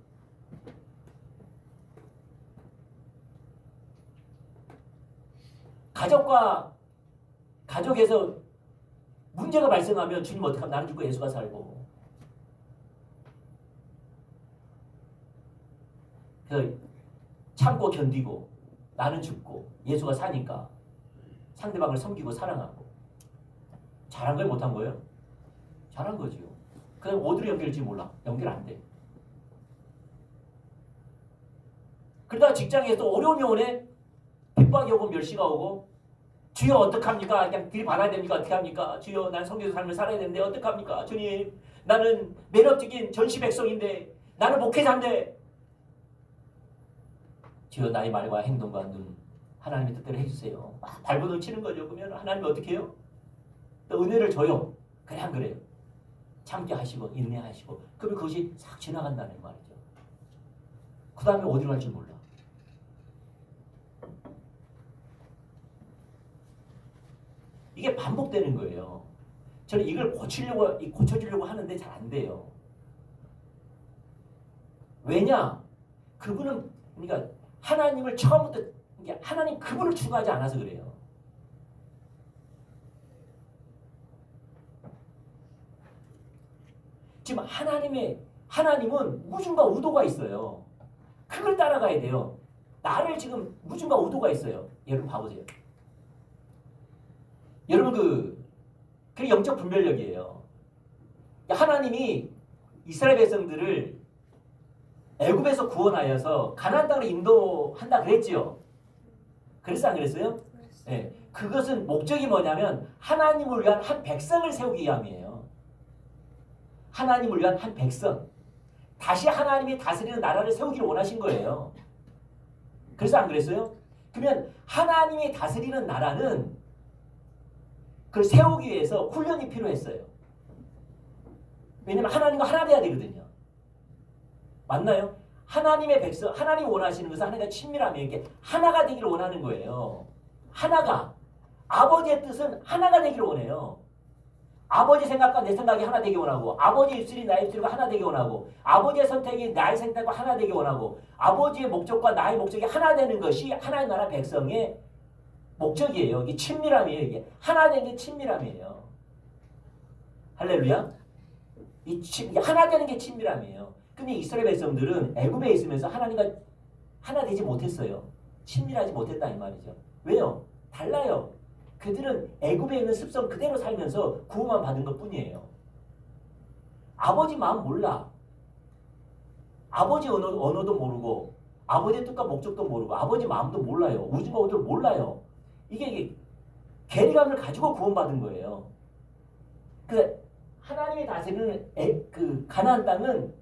가족에서 문제가 발생하면 주님 어떻게 하면 나는 죽고 예수가 살고. 그래서 참고 견디고 나는 죽고 예수가 사니까 상대방을 섬기고 사랑하고. 잘한 거예요 못한 거예요? 잘한 거죠. 그냥 어디로 연결될지 몰라. 연결 안 돼. 그러다가 직장에서 어려움이 오네. 핍박이 오고 멸시가 오고 주여 어떡합니까? 그냥 들이받아야 됩니까? 어떻게 합니까? 주여 난 성교사 삶을 살아야 되는데 어떡합니까? 주님 나는 매력적인 전시 백성인데 나는 목회자인데 주여 나의 말과 행동과 눈 하나님의 뜻대로 해주세요. 막 발버둥 치는 거죠. 그러면 하나님이 어떻게 해요? 또 은혜를 줘요. 그래 안 그래요? 참게 하시고 인내하시고 그러면 그것이 싹 지나간다는 말이죠. 그 다음에 어디로 갈지 몰라. 이게 반복되는 거예요. 저는 이걸 고쳐주려고 하는데 잘 안 돼요. 왜냐? 그분은 그러니까 하나님을 처음부터 하나님 그분을 추구하지 않아서 그래요. 지금 하나님은 무중과 우도가 있어요. 그걸 따라가야 돼요. 나를 지금 무중과 우도가 있어요. 여러분 봐보세요. 여러분 그 영적 분별력이에요. 하나님이 이스라엘 백성들을 애굽에서 구원하여서 가나안 땅으로 인도한다 그랬지요. 그랬어 안 그랬어요? 네. 그것은 목적이 뭐냐면 하나님을 위한 한 백성을 세우기 위함이에요. 하나님을 위한 한 백성. 다시 하나님이 다스리는 나라를 세우기를 원하신 거예요. 그래서 안 그랬어요? 그러면 하나님이 다스리는 나라는 그걸 세우기 위해서 훈련이 필요했어요. 왜냐하면 하나님과 하나 돼야 되거든요. 맞나요? 하나님의 백성, 하나님이 원하시는 것은 하나님과 친밀하며 이렇게 하나가 되기를 원하는 거예요. 하나가. 아버지의 뜻은 하나가 되기를 원해요. 아버지 생각과 내 생각이 하나 되기 원하고, 아버지의 입술이 나의 입술과 하나 되기 원하고, 아버지의 선택이 나의 선택과 하나 되기 원하고, 아버지의 목적과 나의 목적이 하나 되는 것이 하나의 나라 백성의 목적이에요. 이게 친밀함이에요. 이게 하나 되는 게 친밀함이에요. 할렐루야. 이게 하나 되는 게 친밀함이에요. 근데 이스라엘 백성들은 애굽에 있으면서 하나님과 하나 되지 못했어요. 친밀하지 못했다 이 말이죠. 왜요? 달라요. 그들은 애굽에 있는 습성 그대로 살면서 구원만 받은 것뿐이에요. 아버지 마음 몰라. 아버지 언어도 모르고 아버지의 뜻과 목적도 모르고 아버지 마음도 몰라요. 우주가 어디를 몰라요. 이게 괴리감을 가지고 구원받은 거예요. 그래서 하나님이 다스리는 그 가나안 땅은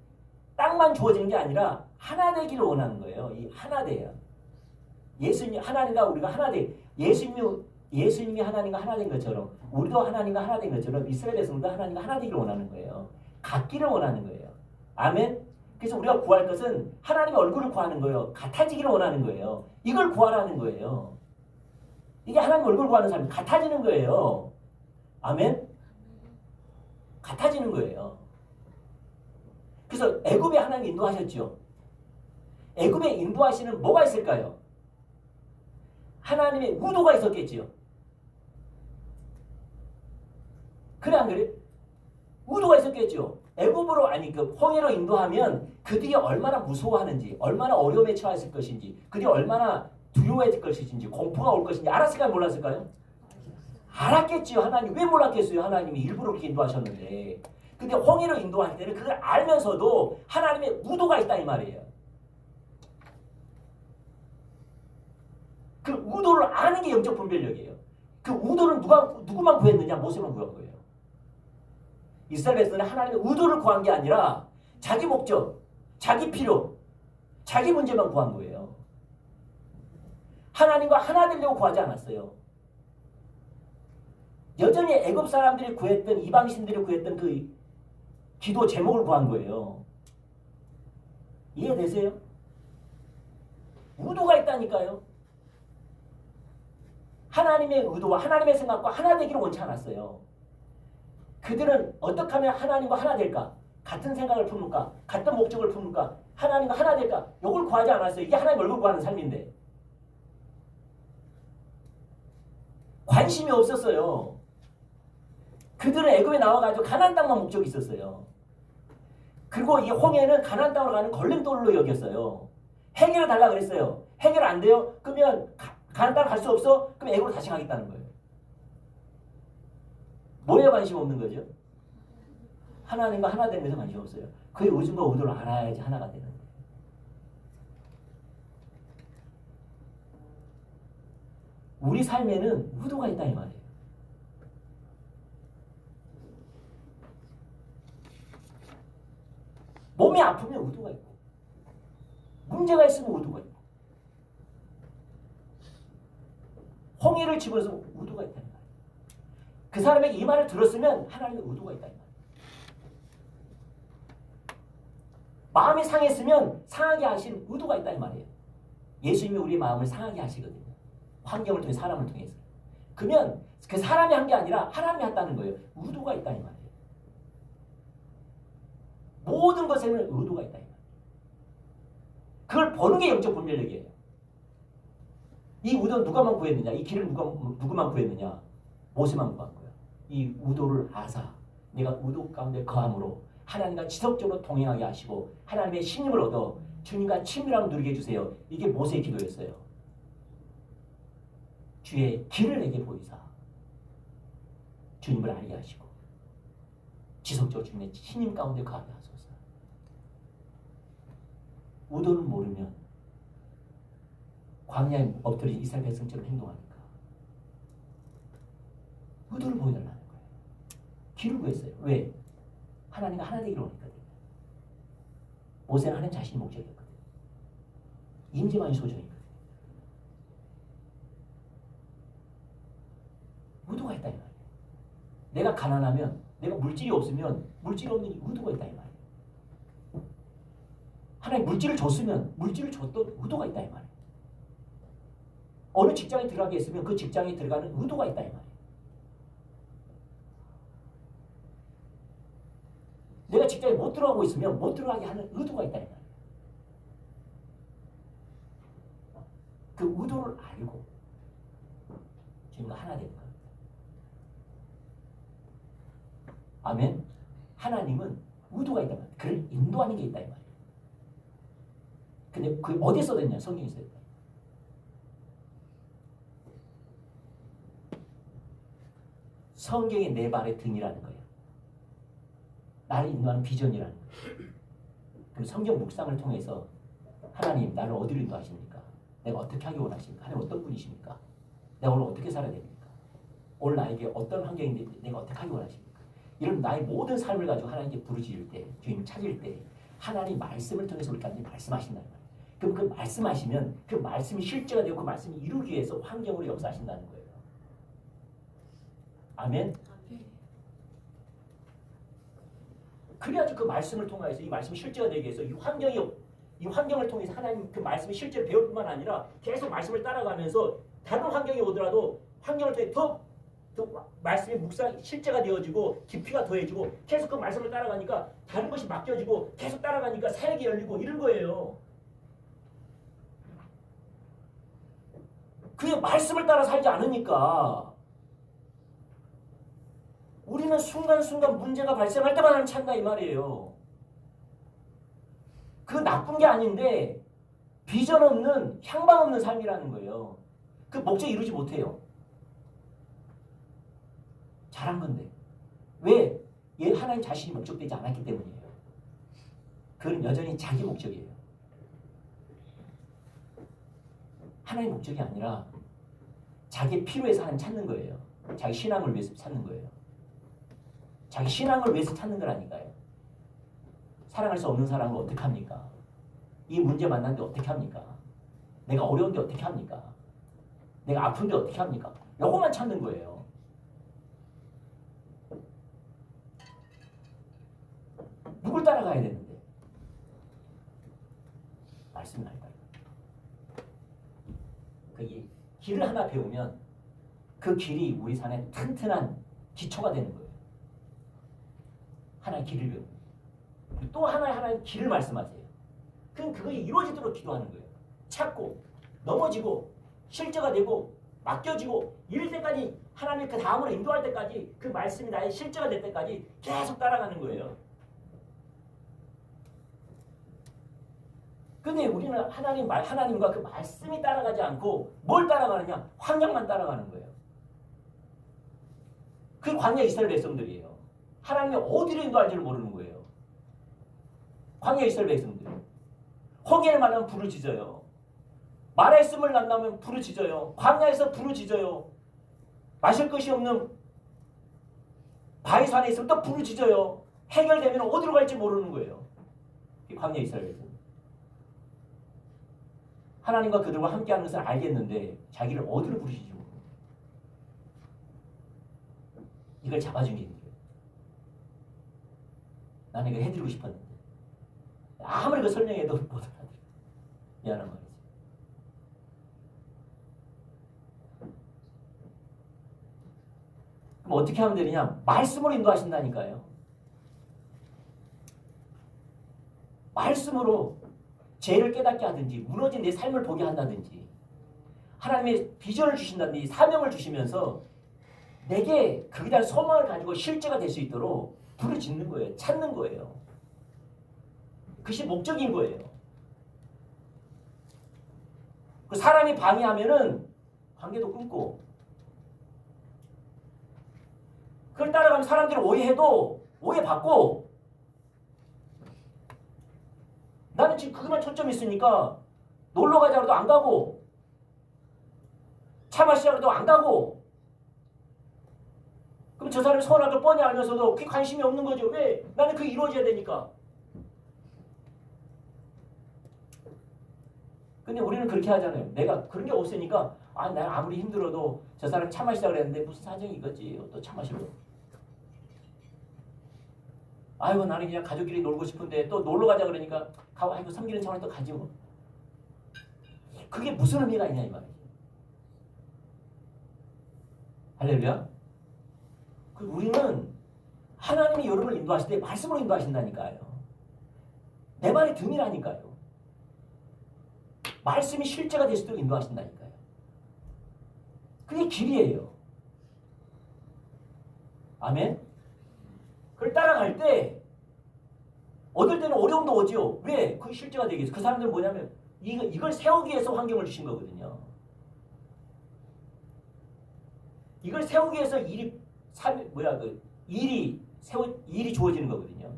땅만 주어지는 게 아니라 하나 되기를 원하는 거예요. 이 하나 돼요. 예수님 하나님과 우리가 하나 돼. 예수님이 하나님과 하나 된 것처럼 우리도 하나님과 하나 된 것처럼 이스라엘 백성도 하나님과 하나 되기를 원하는 거예요. 같기를 원하는 거예요. 아멘. 그래서 우리가 구할 것은 하나님의 얼굴을 구하는 거예요. 같아지기를 원하는 거예요. 이걸 구하라는 거예요. 이게 하나님 얼굴 구하는 사람이 같아지는 거예요. 아멘. 같아지는 거예요. 그래서 애굽에 하나님 인도하셨죠. 애굽에 인도하시는 뭐가 있을까요? 하나님의 우도가 있었겠지요. 그래 안 그래? 우도가 있었겠죠. 애굽으로 아니 그 홍해로 인도하면 그들이 얼마나 무서워하는지, 얼마나 어려움에 처했을 것인지, 그들이 얼마나 두려워했을 것인지, 공포가 올 것인지 알았을까요? 몰랐을까요? 알았겠지요. 하나님 왜 몰랐겠어요? 하나님이 일부러 그렇게 인도하셨는데. 근데 홍해로 인도할 때는 그걸 알면서도 하나님의 우도가 있다 이 말이에요. 그 우도를 아는 게 영적 분별력이에요. 그 우도는 누구만 구했느냐? 모세만 구한 거예요. 이스라엘 백성은 하나님의 우도를 구한 게 아니라 자기 목적, 자기 필요, 자기 문제만 구한 거예요. 하나님과 하나 되려고 구하지 않았어요. 여전히 애굽 사람들이 구했던 이방신들이 구했던 그 기도 제목을 구한 거예요. 이해되세요? 우도가 있다니까요. 하나님의 의도와 하나님의 생각과 하나 되기를 원치 않았어요. 그들은 어떻게 하면 하나님과 하나 될까? 같은 생각을 품을까? 같은 목적을 품을까? 하나님과 하나 될까? 이걸 구하지 않았어요. 이게 하나님 얼굴 구하는 삶인데. 관심이 없었어요. 그들은 애굽에 나와가지고 가나안 땅만 목적이 있었어요. 그리고 이 홍해는 가나안 땅으로 가는 걸림돌로 여겼어요. 해결을 달라 그랬어요. 해결 안 돼요? 그러면 가나안 땅 갈 수 없어? 그럼 애굽으로 다시 가겠다는 거예요. 뭐에 관심 없는 거죠? 하나님과 하나 되는 데서 관심 없어요. 그의 의중과 의도를 알아야지 하나가 되는 거예요. 우리 삶에는 의도가 있다 이 말이에요. 몸이 아프면 의도가 있고 문제가 있으면 의도가 있고 홍해를 집어서 의도가 있다는 말이에요. 그 사람에게 이 말을 들었으면 하나님의 의도가 있다는 말이에요. 마음이 상했으면 상하게 하신 의도가 있다는 말이에요. 예수님이 우리 마음을 상하게 하시거든요. 환경을 통해 사람을 통해서. 그러면 그 사람이 한 게 아니라 하나님이 했다는 거예요. 의도가 있다는 말이에요. 모든 것에는 의도가 있다. 그걸 보는 게 영적 분별력이에요. 이 의도는 누가만 구했느냐? 이 길을 누구만 구했느냐? 모세만 구한 거예요. 이 의도를 아사 내가 의도 가운데 거함으로 하나님과 지속적으로 동행하게 하시고 하나님의 신임을 얻어 주님과 친밀함을 누리게 해주세요. 이게 모세의 기도였어요. 주의 길을 내게 보이사 주님을 알게 하시고 지속적으로 주님의 신임 가운데 거하게 하소서. 의도를 모르면 광야에 엎드린 이스라엘 백성처럼 행동하니까 의도를 보여달라는 거예요. 길을 구했어요. 왜? 하나님과 하나 되기로 했거든요. 모세는 하나님 자신이 목적이었거든요. 임재만이 소정이거든요. 의도가 있다 이 말이에요. 내가 가난하면, 내가 물질이 없으면 물질이 없는 의도가 있다 이 말이에요. 하나님 물질을 줬으면 물질을 줬던 의도가 있다 이 말이에요. 어느 직장에 들어가게 했으면 그 직장에 들어가는 의도가 있다 이 말이에요. 내가 직장에 못 들어가고 있으면 못 들어가게 하는 의도가 있다 이 말이에요. 그 의도를 알고 지금과 하나 되는 겁니다. 아멘. 하나님은 의도가 있다 말이에요. 그를 인도하는 게 있다 이 말이에요. 근데 그 어디에 써졌냐? 성경에 써졌다. 성경이 내 발의 등이라는 거예요. 나를 인도하는 비전이라는 거예요. 그럼 성경 묵상을 통해서 하나님 나를 어디로 인도하십니까? 내가 어떻게 하기 원하십니까? 하나님 어떤 분이십니까? 내가 오늘 어떻게 살아야 됩니까? 오늘 나에게 어떤 환경인데 내가 어떻게 하기 원하십니까? 이런 나의 모든 삶을 가지고 하나님께 부르짖을 때, 주님 찾을 때 하나님 말씀을 통해서 우리가 말씀하신다는 거예요. 그럼 그 말씀하시면 그 말씀이 실제가 되고 그 말씀이 이루기 위해서 환경으로 역사하신다는 거예요. 아멘. 그래야지 그 말씀을 통해서 이 말씀이 실제가 되기 위해서 이 환경을 통해서 하나님 그 말씀이 실제로 배울 뿐만 아니라 계속 말씀을 따라가면서 다른 환경이 오더라도 환경을 통해 더 말씀의 묵상 실제가 되어지고 깊이가 더해지고 계속 그 말씀을 따라가니까 다른 것이 맡겨지고 계속 따라가니까 사역이 열리고 이런 거예요. 그의 말씀을 따라 살지 않으니까 우리는 순간순간 문제가 발생할 때마다 하나님 찾는다 이 말이에요. 그 나쁜 게 아닌데 비전 없는 향방 없는 삶이라는 거예요. 그 목적 이루지 못해요. 잘한 건데. 왜? 얘 하나님 자신이 목적되지 않았기 때문이에요. 그건 여전히 자기 목적이에요. 하나님 목적이 아니라 자기 필요해서 하나님 찾는 거예요. 자기 신앙을 위해서 찾는 거예요. 자기 신앙을 위해서 찾는 거라니까요. 사랑할 수 없는 사람을 어떻게 합니까? 이 문제 만났는데 어떻게 합니까? 내가 어려운데 어떻게 합니까? 내가 아픈데 어떻게 합니까? 요것만 찾는 거예요. 누굴 따라가야 되는데? 말씀을 안 따라가요. 그 길을 하나 배우면 그 길이 우리 삶에 튼튼한 기초가 되는 거예요. 하나의 길을 배우고 또 하나의 길을 말씀하세요. 그럼 그것이 이루어지도록 기도하는 거예요. 찾고 넘어지고 실제가 되고 맡겨지고 이럴 때까지 하나님 그 다음으로 인도할 때까지 그 말씀이 나의 실제가 될 때까지 계속 따라가는 거예요. 근데 우리는 하나님과 그 말씀이 따라가지 않고 뭘 따라가느냐? 환경만 따라가는 거예요. 그 광야 이스라엘 백성들이에요. 하나님이 어디로 인도할지를 모르는 거예요. 광야 이스라엘 백성들. 홍해를 만나면 불을 지져요. 마라의씀을 만나면 불을 지져요. 광야에서 불을 지져요. 마실 것이 없는 바위산에 있으면 또 불을 지져요. 해결되면 어디로 갈지 모르는 거예요. 광야 이스라엘 백성. 하나님과 그들과 함께하는 것을 알겠는데 자기를 어디로 부르시지 모르는 거예요. 이걸 잡아준 게 힘들어요. 나는 이걸 해드리고 싶었는데 아무리 그 설명해도 못 알아들어요. 미안한 말이지. 그럼 어떻게 하면 되느냐? 말씀으로 인도하신다니까요. 말씀으로 죄를 깨닫게 하든지 무너진 내 삶을 보게 한다든지 하나님의 비전을 주신다든지 사명을 주시면서 내게 그에 대한 소망을 가지고 실제가 될 수 있도록 불을 짓는 거예요. 찾는 거예요. 그것이 목적인 거예요. 그 사람이 방해하면은 관계도 끊고 그걸 따라가면 사람들이 오해해도 오해받고 나는 지금 그것만 초점이 있으니까 놀러 가자고도 안 가고 차 마시자고도 안 가고 그럼 저 사람이 선한 걸 뻔히 알면서도 그게 관심이 없는 거죠. 왜? 나는 그게 이루어져야 되니까. 근데 우리는 그렇게 하잖아요. 내가 그런 게 없으니까 내가 아무리 힘들어도 저 사람이 차 마시자 그랬는데 무슨 사정이 이거지. 또 차 마시고. 아이고 나는 그냥 가족끼리 놀고 싶은데 또 놀러 가자 그러니까 아이고 섬기는 차원에 또 가지 뭐. 그게 무슨 의미가 있냐 이 말이지. 할렐루야. 우리는 하나님이 여러분을 인도하실 때 말씀으로 인도하신다니까요. 내 말이 등이라니까요. 말씀이 실제가 될 수 있도록 인도하신다니까요. 그게 길이에요. 아멘. 그걸 따라갈 때 어떨 때는 어려움도 오죠. 왜? 그게 실제가 되기 위해서. 그 사람들은 뭐냐면 이걸 세우기 위해서 환경을 주신 거거든요. 이걸 세우기 위해서 일이 주어지는 거거든요.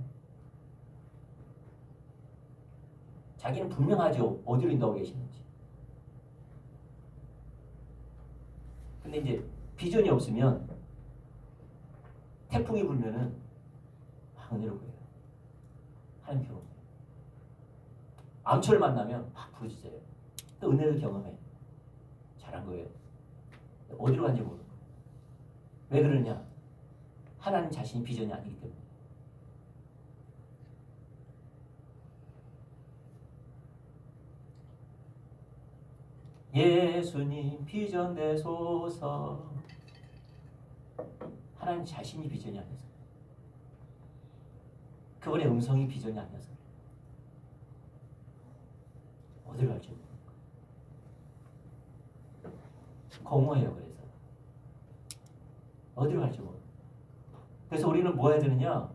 자기는 분명하죠. 어디로 인도하고 계시는지. 근데 이제 비전이 없으면 태풍이 불면은 막 은혜로 보여요. 하나님 경험. 암초를 만나면 막 부르짖어요. 또 은혜를 경험해. 잘한 거예요. 어디로 간지 모르는 거예요. 왜 그러냐? 하나님 자신이 비전이 아니기 때문에. 예수님 비전 되소서. 하나님 자신이 비전이 아니어서. 그분의 음성이 비전이 아니어서. 어디로 갈지 모르는 거예요. 공허해요. 그래서. 어디로 갈지 모르는 거예요. 그래서 우리는 뭐 해야 되느냐?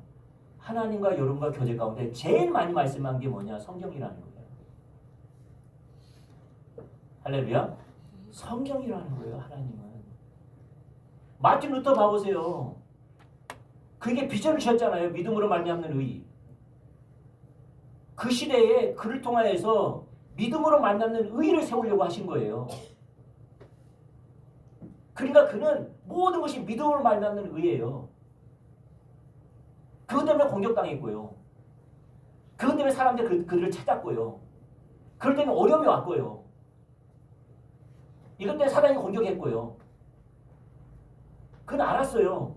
하나님과 여러분과 교제 가운데 제일 많이 말씀한 게 뭐냐? 성경이라는 거예요. 할렐루야. 성경이라는 거예요. 하나님은. 마틴 루터 봐보세요. 그게 비전을 주셨잖아요. 믿음으로 말미암는 의. 그 시대에 그를 통하여서 믿음으로 말미암는 의를 세우려고 하신 거예요. 그러니까 그는 모든 것이 믿음으로 말미암는 의예요. 그것 때문에 공격당했고요. 그것 때문에 사람들이 그들을 찾았고요. 그럴 때는 어려움이 왔고요. 이것 때문에 사단이 공격했고요. 그는 알았어요.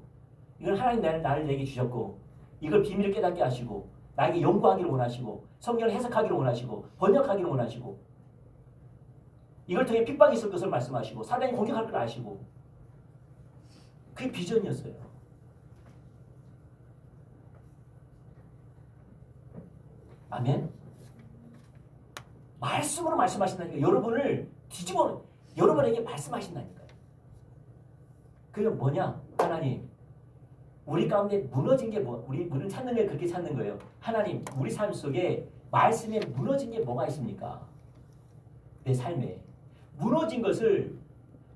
이건 하나님 나를 내게 주셨고 이걸 비밀을 깨닫게 하시고 나에게 연구하기를 원하시고 성경을 해석하기를 원하시고 번역하기를 원하시고 이걸 통해 핍박이 있을 것을 말씀하시고 사단이 공격할 걸 아시고 그게 비전이었어요. 아멘. 말씀으로 말씀하신다니까. 여러분을 여러분에게 말씀하신다니까요. 그게 뭐냐? 하나님, 우리 가운데 무너진 게 우리를 찾는 게 그렇게 찾는 거예요. 하나님, 우리 삶 속에 말씀에 무너진 게 뭐가 있습니까? 내 삶에 무너진 것을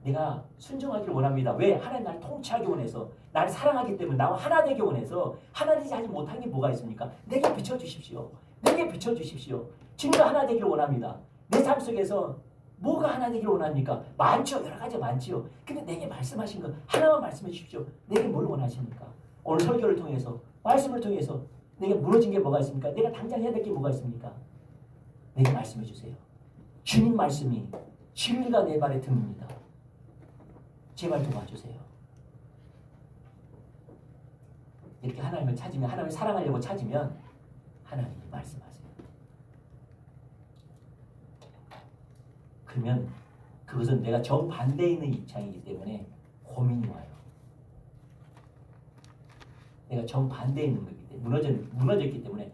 내가 순종하기를 원합니다. 왜? 하나님 나를 통치하기 원해서, 나를 사랑하기 때문에 나와 하나 되기 원해서. 하나 되지 하지 못한 게 뭐가 있습니까? 내게 비춰주십시오. 내게 비춰주십시오. 주님과 하나 되기를 원합니다. 내 삶 속에서 뭐가 하나 되기를 원합니까? 많죠. 여러 가지 많지요. 근데 내게 말씀하신 거 하나만 말씀해 주십시오. 내게 뭘 원하십니까? 오늘 설교를 통해서, 말씀을 통해서 내게 무너진 게 뭐가 있습니까? 내가 당장 해야 될 게 뭐가 있습니까? 내게 말씀해 주세요. 주님 말씀이 진리가 내 발에 듭니다. 제발 도와주세요. 이렇게 하나님을 찾으면, 하나님을 사랑하려고 찾으면 하나님이 말씀하세요. 그러면 그것은 내가 정반대에 있는 입장이기 때문에 고민이 와요. 내가 정반대에 있는 거기 때문에 무너졌기 때문에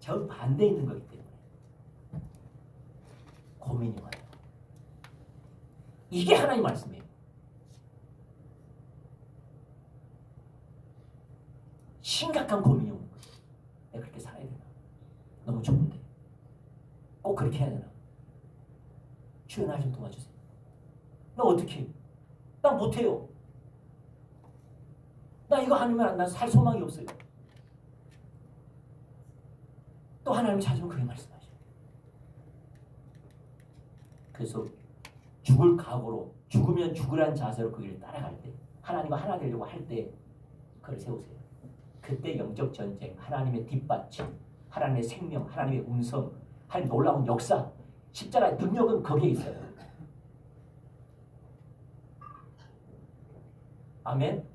정반대에 있는 거기 때문에 고민이 와요. 이게 하나님 말씀이에요. 심각한 고민이 오는 거예요. 내가 그렇게 살아야 되나? 너무 좋은데 꼭 그렇게 해야 되나? 주여 나 좀 도와주세요. 나 어떻게 해요? 나 못해요. 나 이거 아니면 난 살 소망이 없어요. 또 하나님 찾으면 그렇게 말씀하셔요. 그래서 죽을 각오로, 죽으면 죽으란 자세로 그 길을 따라갈 때, 하나님과 하나 되려고 할 때 그걸 세우세요. 그때 영적 전쟁, 하나님의 뒷받침, 하나님의 생명, 하나님의 음성, 하나님 놀라운 역사, 십자가의 능력은 거기에 있어요. 아멘.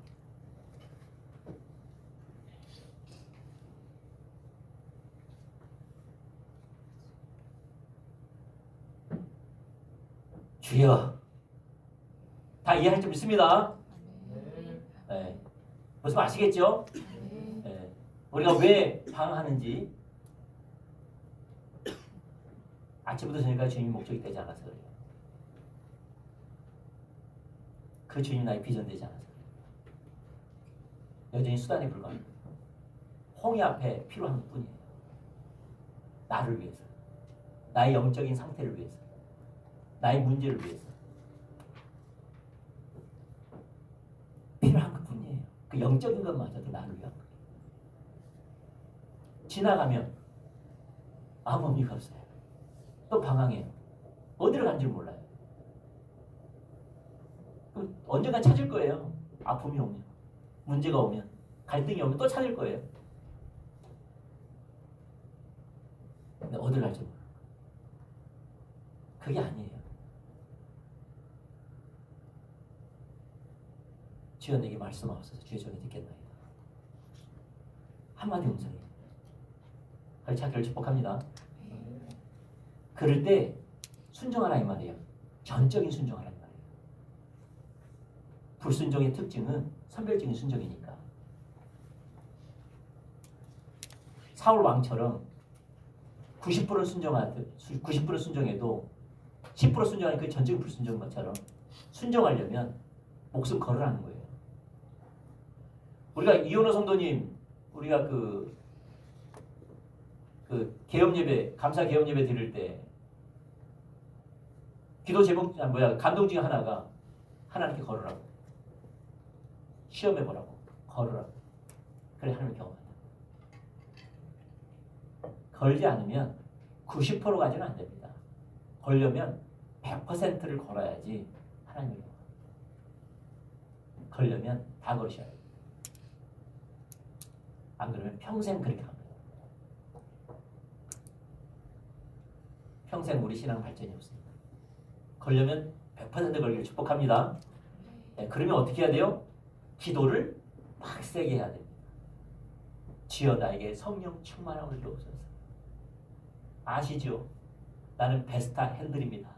주여, 다 이해할 점 있습니다. 네. 무슨 아시겠죠? 네. 우리가 왜 방황하는지 아침부터 저녁까지 주님 목적이 되지 않아서 그래요. 그 주님 나의 비전 되지 않아서 그래요. 여전히 수단에 불과합니다. 홍해 앞에 필요한 것뿐이에요. 나를 위해서, 나의 영적인 상태를 위해서, 나의 문제를 위해서 필요한 것뿐이에요. 그 영적인 것마저도 나를 위한 거예요. 지나가면 아무 의미가 없어요. 또 방황해요. 어디로 간지 몰라요. 그럼 언젠간 찾을 거예요. 아픔이 오면, 문제가 오면, 갈등이 오면 또 찾을 거예요. 근데 어디로 갈지 몰라요. 그게 아니에요. 주여 내게 말씀하옵소서. 주의 종이 듣겠나이다. 한마디 음성이에요. 그걸 찾기를 축복합니다. 그럴 때 순종하라 이 말이에요. 전적인 순종하라 이 말이에요. 불순종의 특징은 선별적인 순종이니까. 사울 왕처럼 90% 순종하듯 90% 순종해도 10% 순종하는 그 전적인 불순종인 것처럼 순종하려면 목숨 걸으라는 거예요. 우리가 이현호 성도님, 우리가 그 개업 예배, 감사 개업 예배 드릴 때 기도 제목 감동 중에 하나가 하나님께 걸으라고, 시험해 보라고, 걸으라고. 그래 하나님 경험한다. 걸지 않으면 90% 가지는 안 됩니다. 걸려면 100%를 걸어야지 하나님을 경험합니다. 걸려면 다 걸으셔야 돼요. 안 그러면 평생 그렇게 갑니다. 평생 우리 신앙 발전이 없습니다. 걸려면 100% 걸기를 축복합니다. 네, 그러면 어떻게 해야 돼요? 기도를 빡세게 해야 됩니다. 주여 나에게 성령 충만함을 주옵소서. 아시죠? 나는 베스타 핸들입니다.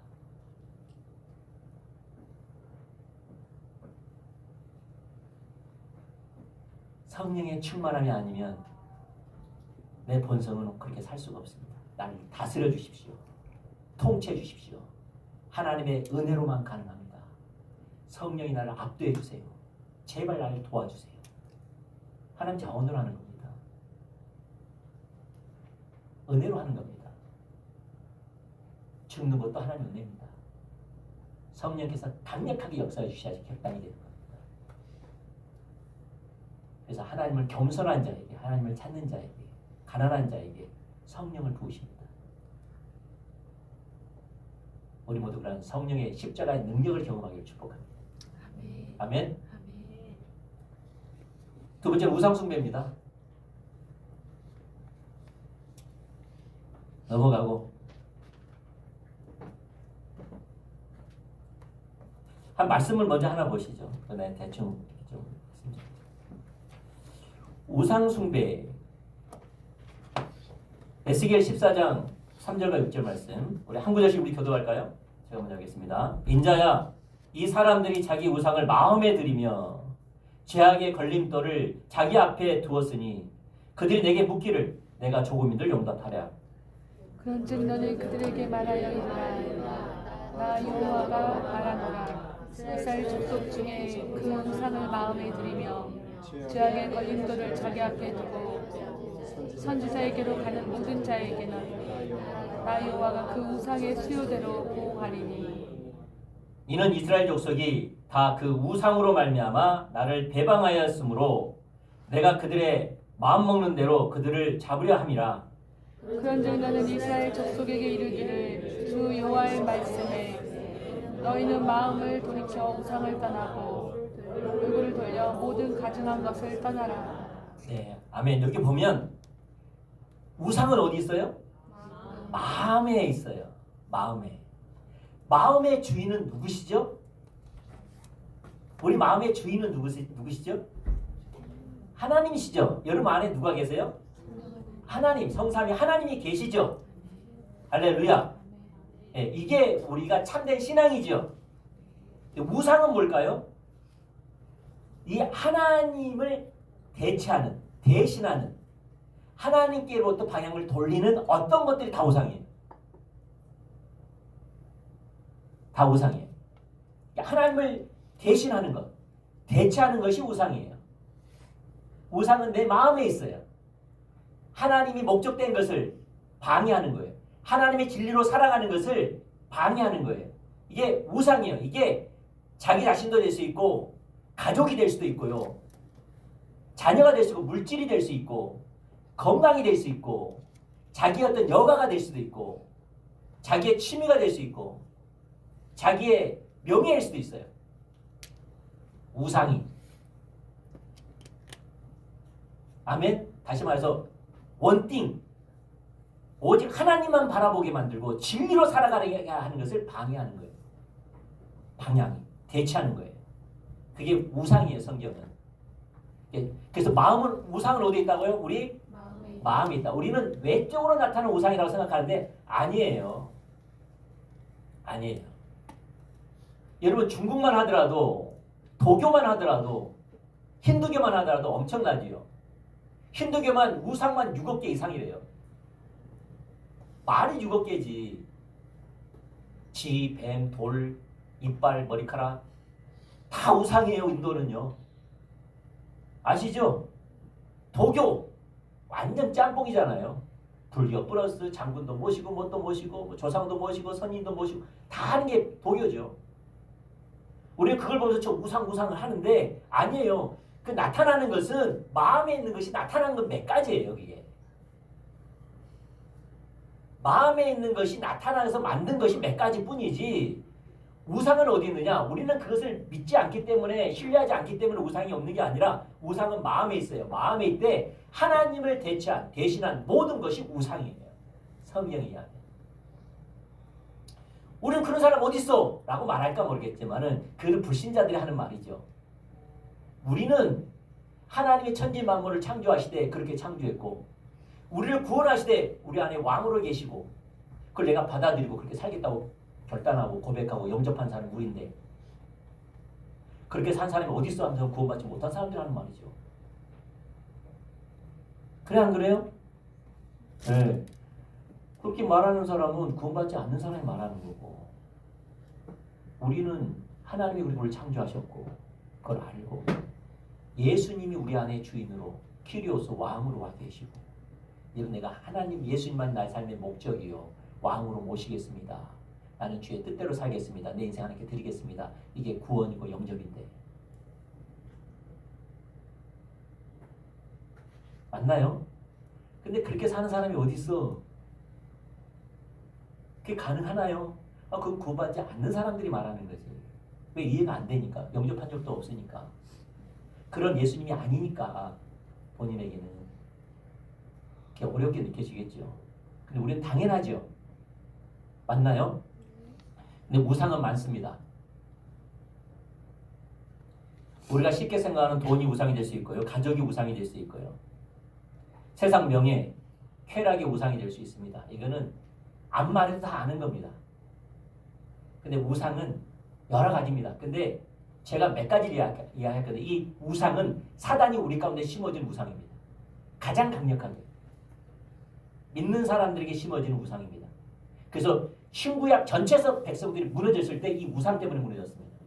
성령의 충만함이 아니면 내 본성은 그렇게 살 수가 없습니다. 나를 다스려 주십시오. 통치해 주십시오. 하나님의 은혜로만 가능합니다. 성령이 나를 압도해 주세요. 제발 나를 도와주세요. 하나님 자원으로 하는 겁니다. 은혜로 하는 겁니다. 죽는 것도 하나님 은혜입니다. 성령께서 강력하게 역사해 주셔야지 결단이 되는 겁니다. 그래서 하나님을 겸손한 자에게, 하나님을 찾는 자에게, 가난한 자에게 성령을 부으십니다. 우리 모두 그런 성령의 십자가의 능력을 경험하기를 축복합니다. 아멘. 아멘. 아멘. 두 번째는 우상숭배입니다. 넘어가고 한 말씀을 먼저 하나 보시죠. 그다음에 대충 좀 우상숭배. 에스겔 14장 3절과 6절 말씀. 우리 한 구절씩 우리 교도할까요? 제가 먼저 하겠습니다. 인자야, 이 사람들이 자기 우상을 마음에 들이며 죄악의 걸림돌을 자기 앞에 두었으니 그들이 내게 묻기를 내가 조금이들 용납하랴. 그런즉 너는 그들에게 말하여라. 나 여호와가 말하노라. 이스라엘 족속 중에 그 우상을 마음에 들이며 죄악의 걸림돌을 자기 앞에 두고 선지자에게로 가는 모든 자에게는 나 여호와가 그 우상의 수요대로 보호하리니. 이는 이스라엘 족속이 다 그 우상으로 말미암아 나를 배방하였으므로 내가 그들의 마음 먹는 대로 그들을 잡으려 함이라. 그런즉 너는 이스라엘 족속에게 이르기를 주 주 여호와의 말씀에 너희는 마음을 돌이켜 우상을 떠나고 얼굴을 돌려 모든 가증한 것을 떠나라. 네, 아멘. 여기 보면 우상은 어디 있어요? 마음에 있어요. 마음에. 마음의 주인은 누구시죠? 우리 마음의 주인은 누구시죠? 하나님이시죠. 여러분 안에 누가 계세요? 하나님, 성삼위 하나님이 계시죠. 할렐루야. 네, 이게 우리가 참된 신앙이죠. 우상은 뭘까요? 이 하나님을 대체하는, 대신하는, 하나님께로부터 방향을 돌리는 어떤 것들이 다 우상이에요. 다 우상이에요. 하나님을 대신하는 것, 대체하는 것이 우상이에요. 우상은 내 마음에 있어요. 하나님이 목적된 것을 방해하는 거예요. 하나님의 진리로 살아가는 것을 방해하는 거예요. 이게 우상이에요. 이게 자기 자신도 될 수 있고 가족이 될 수도 있고요. 자녀가 될 수 있고 물질이 될 수 있고 건강이 될 수 있고 자기의 어떤 여가가 될 수도 있고 자기의 취미가 될 수 있고 자기의 명예일 수도 있어요. 우상이. 아멘. 다시 말해서 원띵 오직 하나님만 바라보게 만들고 진리로 살아가게 하는 것을 방해하는 거예요. 방향이 대체하는 거예요. 그게 우상이에요. 성경은. 그래서 우상은 어디 있다고요? 우리 마음에 있다. 우리는 외적으로 나타나는 우상이라고 생각하는데 아니에요. 아니에요. 여러분 중국만 하더라도 도교만 하더라도 힌두교만 하더라도 엄청나지요. 힌두교만 우상만 6억 개 이상이래요. 말이 6억 개지. 쥐, 뱀, 돌, 이빨, 머리카락 다 우상이에요. 인도는요. 아시죠? 도교 완전 짬뽕이잖아요. 불교 플러스 장군도 모시고 뭣도 모시고 뭐 조상도 모시고 선인도 모시고 다 하는 게 도교죠. 우리는 그걸 보면서 저 우상을 하는데 아니에요. 그 나타나는 것은 마음에 있는 것이 나타나는 건 몇 가지예요. 그게. 마음에 있는 것이 나타나서 만든 것이 몇 가지 뿐이지 우상은 어디 있느냐? 우리는 그것을 믿지 않기 때문에 신뢰하지 않기 때문에 우상이 없는 게 아니라 우상은 마음에 있어요. 마음에 있대 하나님을 대신한 모든 것이 우상이에요. 성경에 의하면. 우리는 그런 사람 어디 있어? 라고 말할까 모르겠지만은 그는 불신자들이 하는 말이죠. 우리는 하나님의 천지 만물을 창조하시되 그렇게 창조했고 우리를 구원하시되 우리 안에 왕으로 계시고 그걸 내가 받아들이고 그렇게 살겠다고 결단하고 고백하고 영접한 사람이 우리인데 그렇게 산 사람이 어디 있어 하면서 구원받지 못한 사람들이 하는 말이죠. 그래 안 그래요? 네. 그렇게 말하는 사람은 구원받지 않는 사람이 말하는 거고 우리는 하나님이 우리를 창조하셨고 그걸 알고 예수님이 우리 안에 주인으로 키리오스 왕으로 와 계시고 이런 내가 하나님 예수님만 나의 삶의 목적이요 왕으로 모시겠습니다. 나는 주의 뜻대로 살겠습니다. 내 인생 하나님께 드리겠습니다. 이게 구원이고 영접인데 맞나요? 근데 그렇게 사는 사람이 어디 있어? 그게 가능하나요? 그건 구원받지 않는 사람들이 말하는 거지. 왜 이해가 안 되니까. 영접한 적도 없으니까. 그런 예수님이 아니니까 본인에게는 그게 어렵게 느껴지겠죠. 근데 우리는 당연하죠. 맞나요? 근데 우상은 많습니다. 우리가 쉽게 생각하는 돈이 우상이 될 수 있고요. 가족이 우상이 될 수 있고요. 세상 명예, 쾌락이 우상이 될 수 있습니다. 이거는 안 말해도 다 아는 겁니다. 근데 우상은 여러 가지입니다. 근데 제가 몇 가지를 이야기했거든요. 이 우상은 사단이 우리 가운데 심어진 우상입니다. 가장 강력하게. 믿는 사람들에게 심어지는 우상입니다. 그래서 신구약 전체에서 백성들이 무너졌을 때 이 우상 때문에 무너졌습니다.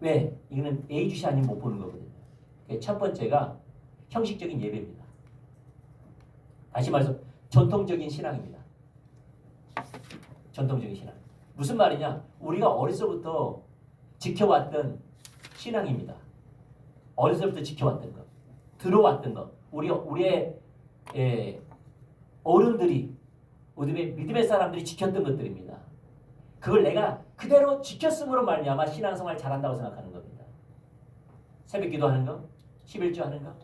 왜? 이거는 예의주시 아니면 못 보는 거거든요. 첫 번째가 형식적인 예배입니다. 다시 말해서 전통적인 신앙입니다. 전통적인 신앙. 무슨 말이냐? 우리가 어려서부터 지켜왔던 신앙입니다. 어려서부터 지켜왔던 것, 들어왔던 것, 우리의 어른들이 믿음의 사람들이 지켰던 것들입니다. 그걸 내가 그대로 지켰음으로 말미암아 신앙생활 잘한다고 생각하는 겁니다. 새벽 기도하는 거, 11조 하는 거,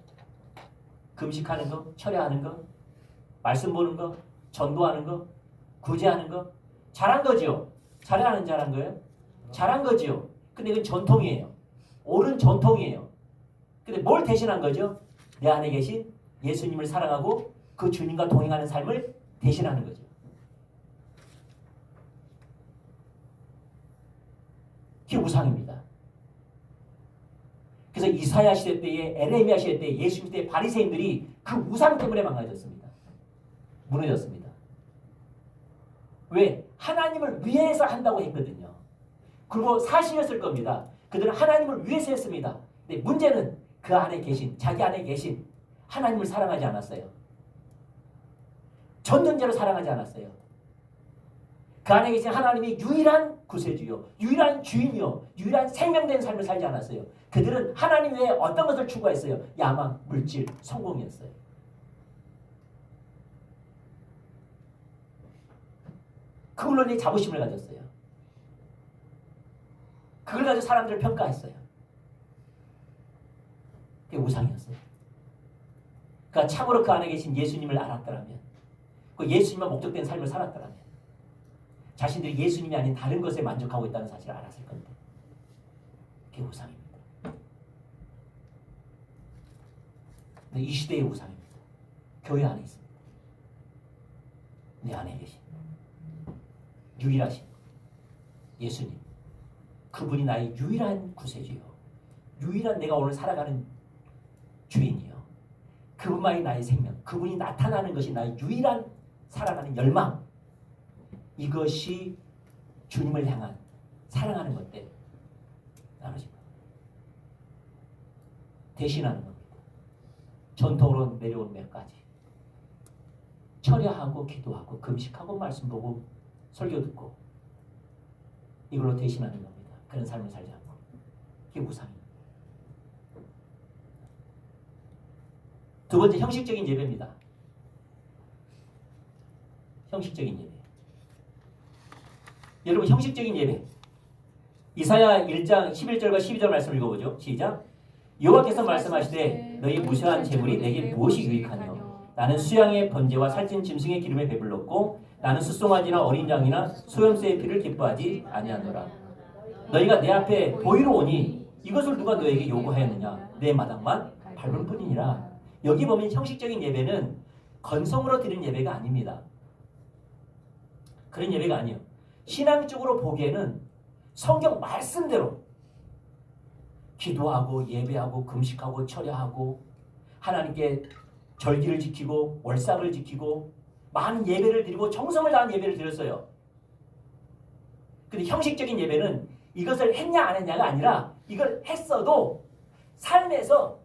금식하는 거, 철야하는 거, 말씀 보는 거, 전도하는 거, 구제하는 거 잘한 거죠. 잘한 거예요? 잘한 거죠. 근데 이건 전통이에요. 옳은 전통이에요. 근데 뭘 대신한 거죠? 내 안에 계신 예수님을 사랑하고 그 주님과 동행하는 삶을 대신하는 거죠. 그게 우상입니다. 그래서 이사야 시대 때에 에레미야 시대 때 예수님 때 바리새인들이 그 우상 때문에 망가졌습니다. 무너졌습니다. 왜? 하나님을 위해서 한다고 했거든요. 그리고 사실이었을 겁니다. 그들은 하나님을 위해서 했습니다. 근데 문제는 그 안에 계신, 자기 안에 계신 하나님을 사랑하지 않았어요. 전능자로 사랑하지 않았어요. 그 안에 계신 하나님이 유일한 구세주요, 유일한 주인이요, 유일한 생명된 삶을 살지 않았어요. 그들은 하나님 외에 어떤 것을 추구했어요? 야망, 물질, 성공이었어요. 그걸로 내 자부심을 가졌어요. 그걸 가지고 사람들을 평가했어요. 그게 우상이었어요. 그러니까 참으로 그 안에 계신 예수님을 알았더라면, 그 예수님만 목적된 삶을 살았더라면 자신들이 예수님이 아닌 다른 것에 만족하고 있다는 사실을 알았을 건데 그게 우상입니다. 근데 이 시대의 우상입니다. 교회 안에 있습니다. 내 안에 계신 유일하신 예수님, 그분이 나의 유일한 구세주요, 유일한 내가 오늘 살아가는 주인이요, 그분만이 나의 생명, 그분이 나타나는 것이 나의 유일한 살아가는 열망, 이것이 주님을 향한 사랑하는 것 때 나눠진 겁니다. 대신하는 겁니다. 전통으로 내려온 몇 가지, 철야하고 기도하고 금식하고 말씀 보고 설교 듣고 이걸로 대신하는 겁니다. 그런 삶을 살지 않고. 이게 우상입니다. 두 번째, 형식적인 예배입니다. 형식적인 예배. 여러분, 형식적인 예배. 이사야 1장 11절과 12절 말씀 읽어보죠. 시작. 여호와께서 말씀하시되 너희 무수한 재물이 내게 무엇이 유익하뇨? 나는 수양의 번제와 살찐 짐승의 기름에 배불렀고 나는 숫송아지나 어린 양이나 소염새의 피를 기뻐하지 아니하노라. 너희가 내 앞에 보이러 오니 이것을 누가 너에게 요구하였느냐? 내 마당만 밟을 뿐이니라. 여기 보면 형식적인 예배는 건성으로 드리는 예배가 아닙니다. 그런 예배가 아니에요. 신앙적으로 보기에는 성경 말씀대로 기도하고 예배하고 금식하고 철야하고 하나님께 절기를 지키고 월삭을 지키고 많은 예배를 드리고 정성을 다한 예배를 드렸어요. 근데 형식적인 예배는 이것을 했냐 안 했냐가 아니라 이걸 했어도 삶에서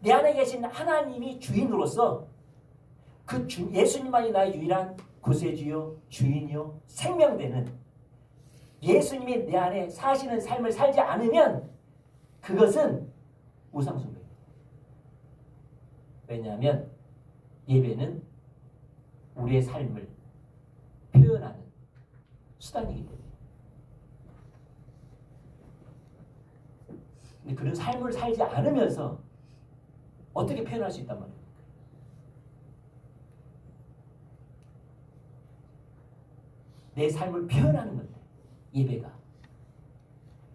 내 안에 계신 하나님이 주인으로서 그 예수님만이 나의 유일한 구세주요, 주인이요, 생명되는 예수님이 내 안에 사시는 삶을 살지 않으면 그것은 우상숭배입니다. 왜냐하면 예배는 우리의 삶을 표현하는 수단이기 때문에. 근데 그런 삶을 살지 않으면서 어떻게 표현할 수 있단 말이에요? 내 삶을 표현하는 건데 예배가.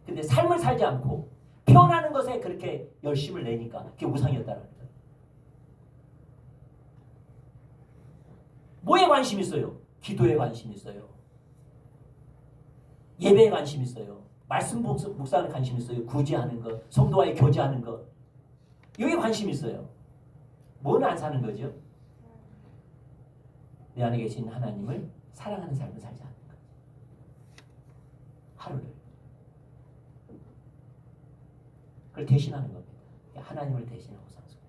근데 삶을 살지 않고 표현하는 것에 그렇게 열심을 내니까 그게 우상이었다는 거예요. 뭐에 관심 있어요? 기도에 관심 있어요. 예배에 관심 있어요. 말씀 묵상하는 관심 있어요. 구제하는 것, 성도와의 교제하는 것. 여기에 관심 있어요. 뭐는 안 사는 거죠? 내 안에 계신 하나님을 사랑하는 삶을 살지 않는 거죠. 하루를. 그걸 대신하는 겁니다. 하나님을 대신하고 상승.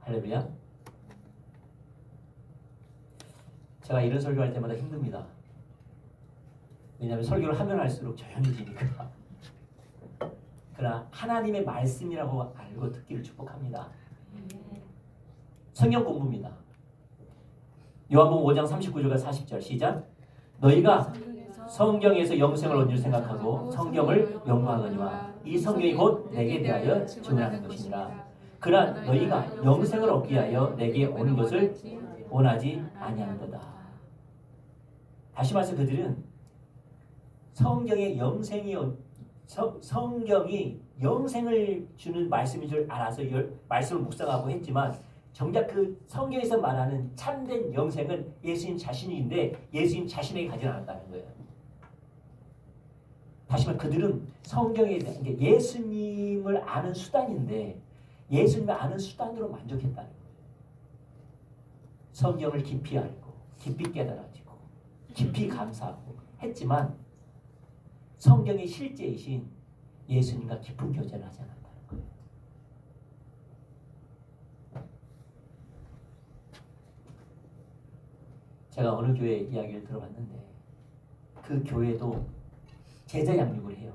할렐루야. 제가 이런 설교할 때마다 힘듭니다. 왜냐하면 설교를 하면 할수록 조용해지니까. 그러나 하나님의 말씀이라고 알고 듣기를 축복합니다. 성경 공부입니다. 요한복음 5장 39절과 40절 시작. 너희가 성경에서 영생을 얻는 줄 생각하고 성경을 연구하거니와 이 성경이 곧 내게 대하여 증언하는 것이니라. 그러나 너희가 영생을 얻기 위하여 내게 오는 것을 원하지 아니하는도다. 다시 말해서 그들은 성경의 성경이 영생을 주는 말씀인 줄 알아서 말씀을 묵상하고 했지만 정작 그 성경에서 말하는 참된 영생은 예수님 자신인데 예수님 자신에게 가지 않았다는 거예요. 다시 말해 그들은 성경에 대한 게 예수님을 아는 수단인데 예수님을 아는 수단으로 만족했다는 거예요. 성경을 깊이 알고 깊이 깨달아지고 깊이 감사하고 했지만 성경의 실제이신 예수님과 깊은 교제를 하지 않았다는 거예요. 제가 어느 교회 이야기를 들어봤는데 그 교회도 제자 양육을 해요.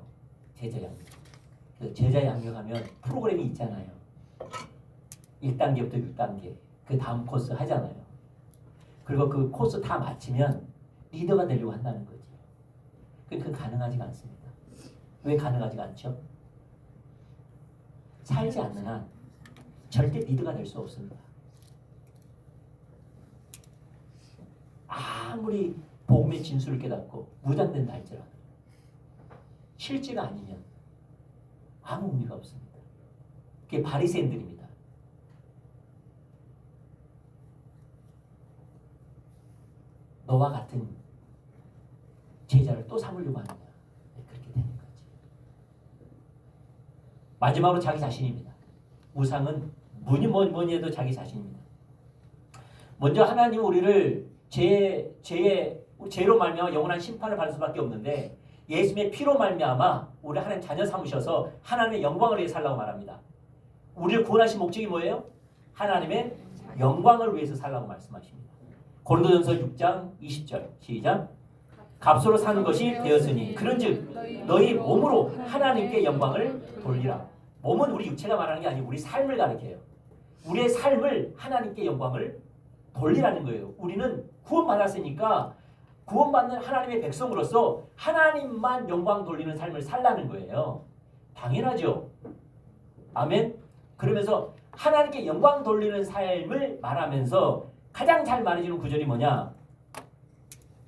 제자 양육. 제자 양육하면 프로그램이 있잖아요. 1단계부터 6단계. 그 다음 코스 하잖아요. 그리고 그 코스 다 마치면 리더가 되려고 한다는 거지. 그건 가능하지가 않습니다. 왜 가능하지가 않죠? 살지 않는 한 절대 리더가 될 수 없습니다. 아무리 복음의 진수를 깨닫고 무장된다 할지라도 실제가 아니면 아무 의미가 없습니다. 그게 바리새인들입니다. 너와 같은 제자를 또 삼으려고 하느냐. 그렇게 되는 거지. 마지막으로 자기 자신입니다. 우상은 뭐니 해도 자기 자신입니다. 먼저 하나님 우리를 죄로 말미암아 영원한 심판을 받을 수밖에 없는데 예수님의 피로 말미암아 우리 하나님 자녀 삼으셔서 하나님의 영광을 위해 살라고 말합니다. 우리를 구원하신 목적이 뭐예요? 하나님의 영광을 위해서 살라고 말씀하십니다. 고린도전서 6장 20절 시작. 값으로 사는 것이 되었으니 그런즉 너희 몸으로 하나님께 영광을 돌리라. 몸은 우리 육체가 말하는 게 아니고 우리 삶을 가리켜요. 우리의 삶을 하나님께 영광을 돌리라는 거예요. 우리는 구원받았으니까 구원받는 하나님의 백성으로서 하나님만 영광 돌리는 삶을 살라는 거예요. 당연하죠. 아멘. 그러면서 하나님께 영광 돌리는 삶을 말하면서 가장 잘 말해주는 구절이 뭐냐?